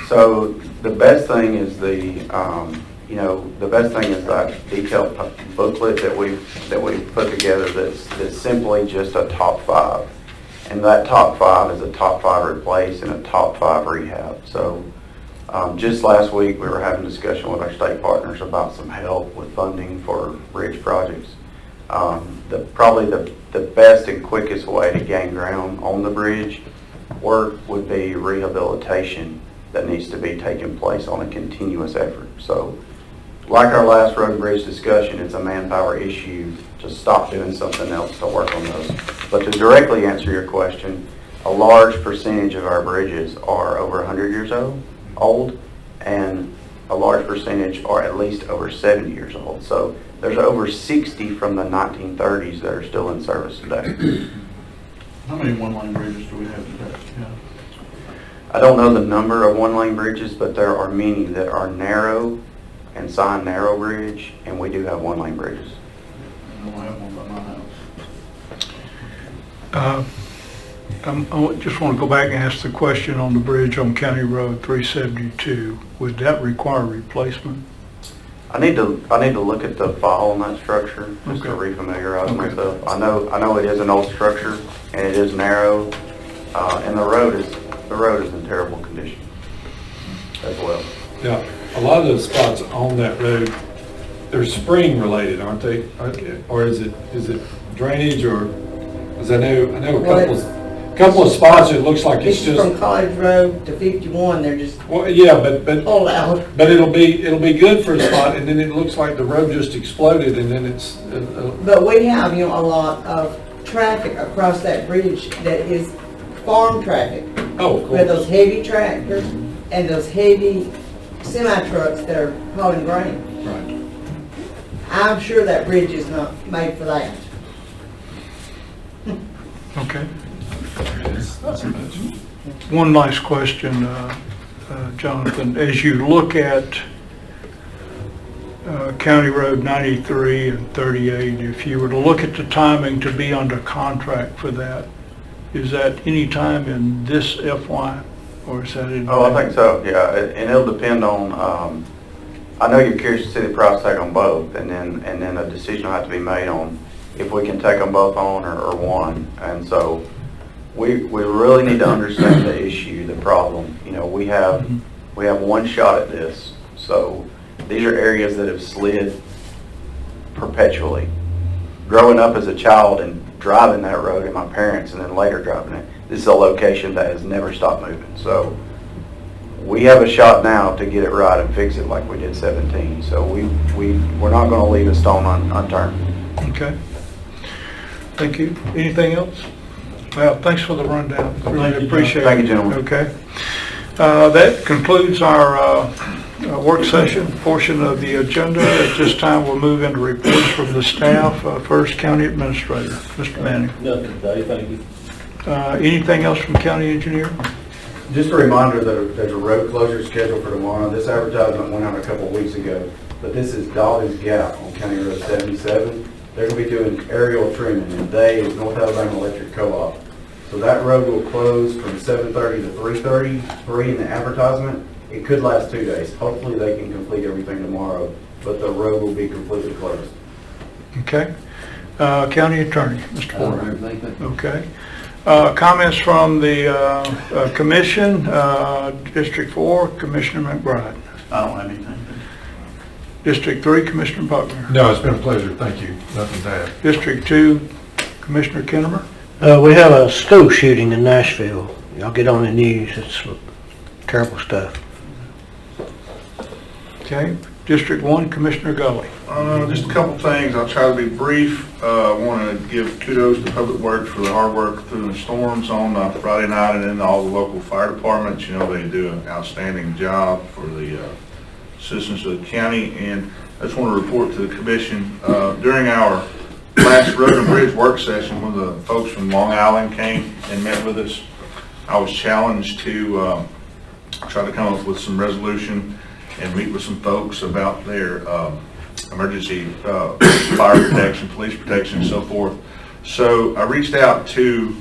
So the best thing is the best thing is that detailed booklet that we've put together that's simply just a top 5. And that top 5 is a top 5 replace and a top 5 rehab. So just last week we were having a discussion with our state partners about some help with funding for bridge projects. Probably the best and quickest way to gain ground on the bridge work would be rehabilitation that needs to be taking place on a continuous effort. So like our last road and bridge discussion, it's a manpower issue to stop doing something else to work on those. But to directly answer your question, a large percentage of our bridges are over 100 years old, and a large percentage are at least over 70 years old. So there's over 60 from the 1930s that are still in service today. How many one-lane bridges do we have today? Yeah. I don't know the number of one-lane bridges, but there are many that are narrow and signed narrow bridge, and we do have one-lane bridges. I don't have one by my house. I just want to go back and ask the question on the bridge on County Road 372. Would that require replacement? I need to look at the file on that structure just to Okay. refamiliarize myself. I know it is an old structure and it is narrow, and the road is in terrible condition as well. Now, a lot of those spots on that road, they're spring related, aren't they? Or is it drainage, or, because I know a couple of spots it looks like it's just. From College Road to 51, they're just Well, yeah, but pulled out. But it'll be good for a spot, and then it looks like the road just exploded, and then it's. But we have, a lot of traffic across that bridge that is farm traffic. Oh, of With those course. heavy tractors and those heavy semi-trucks that are hauling grain. Right. I'm sure that bridge is not made for that. Okay. One last question, Jonathan. As you look at County Road 93 and 38, if you were to look at the timing to be under contract for that, is that any time in this FY, or is that in? Oh, I think so, yeah, and it'll depend on, I know you're curious to see the price tag on both, and then a decision will have to be made on if we can take them both on or one. And so we really need to understand the issue, the problem. We have one shot at this. So these are areas that have slid perpetually. Growing up as a child and driving that road, and my parents, and then later driving it, this is a location that has never stopped moving. So we have a shot now to get it right and fix it like we did 17. So we're not going to leave a stone unturned. Okay. Thank you. Anything else? Well, thanks for the rundown. Really appreciate it. Thank you, gentlemen. Okay. That concludes our work session portion of the agenda. At this time, we'll move into reports from the staff. First, County Administrator, Mr. Manning. Nothing today, thank you. Anything else from County Engineer? Just a reminder that there's a road closure scheduled for tomorrow. This advertisement went out a couple of weeks ago, but this is Dalton's Gap on County Road 77. They're going to be doing aerial trimming, and they is North Alabama Electric Co-op. So that road will close from 7:30 to 3:30, in the advertisement. It could last 2 days. Hopefully they can complete everything tomorrow, but the road will be completely closed. Okay. County Attorney, Mr. Porter. Thank you. Okay. Comments from the Commission, District 4, Commissioner McBride. I don't have anything. District 3, Commissioner Buckner. No, it's been a pleasure, thank you. Nothing to add. District 2, Commissioner Kinnemer. We have a school shooting in Nashville. Y'all get on the news. It's terrible stuff. Okay. District 1, Commissioner Gully. Just a couple things. I'll try to be brief. I want to give kudos to Public Works for the hard work through the storms on Friday night, and then all the local fire departments. They do an outstanding job for the citizens of the county, and I just want to report to the commission, during our last Road and Bridge work session, when the folks from Long Island came and met with us, I was challenged to try to come up with some resolution and meet with some folks about their emergency fire protection, police protection, and so forth. So I reached out to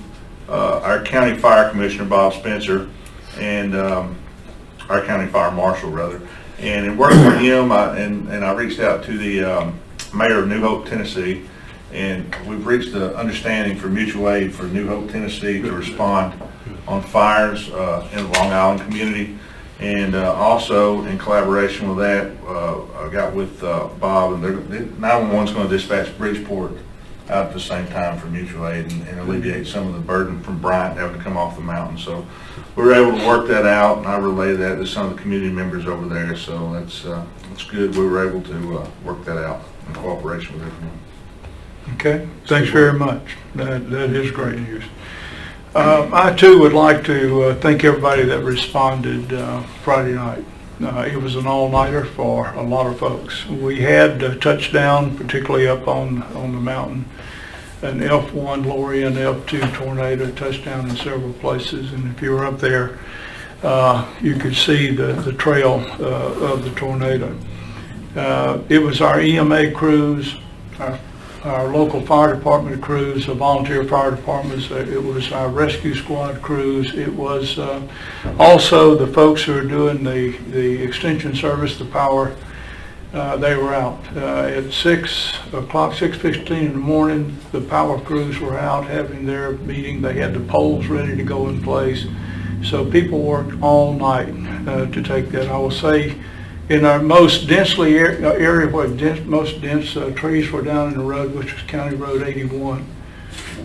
our county fire commissioner, Bob Spencer, and our county fire marshal, rather. And in working with him, I reached out to the mayor of New Hope, Tennessee, and we've reached an understanding for mutual aid for New Hope, Tennessee to respond on fires in the Long Island community. And also in collaboration with that, I got with Bob, and 911 is going to dispatch Bridgeport out at the same time for mutual aid and alleviate some of the burden from Bryant having to come off the mountain. So we were able to work that out, and I relayed that to some of the community members over there. So that's good. We were able to work that out in cooperation with everyone. Okay, thanks very much. That is great news. I too would like to thank everybody that responded Friday night. It was an all-nighter for a lot of folks. We had touchdown, particularly up on the mountain, an F1 Laurel, F2 tornado touchdown in several places. And if you were up there, you could see the trail of the tornado. It was our EMA crews, our local fire department crews, the volunteer fire departments, it was our rescue squad crews, it was also the folks who are doing the extension service, the power, they were out. At 6 o'clock, 6:15 in the morning, the power crews were out having their meeting. They had the poles ready to go in place. So people worked all night to take that. I will say, in our most densely area where most dense trees were down in the road, which was County Road 81,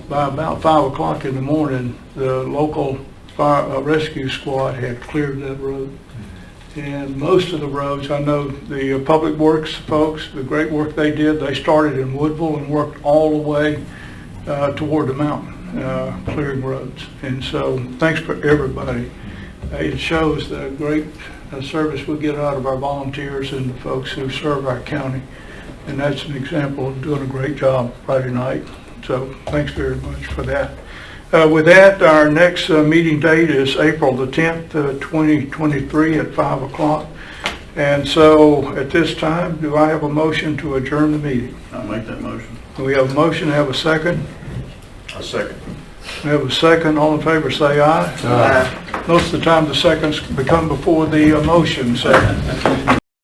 by about 5 o'clock in the morning, the local fire rescue squad had cleared that road. And most of the roads, I know the public works folks, the great work they did, they started in Woodville and worked all the way toward the mountain, clearing roads. And so thanks for everybody. It shows the great service we get out of our volunteers and the folks who serve our county. And that's an example of doing a great job Friday night. So thanks very much for that. With that, our next meeting date is April the 10th, 2023 at 5 o'clock. And so at this time, do I have a motion to adjourn the meeting? I'll make that motion. We have a motion, have a second? A second. We have a second. All in favor say aye. Aye. Most of the time the seconds become before the motion. So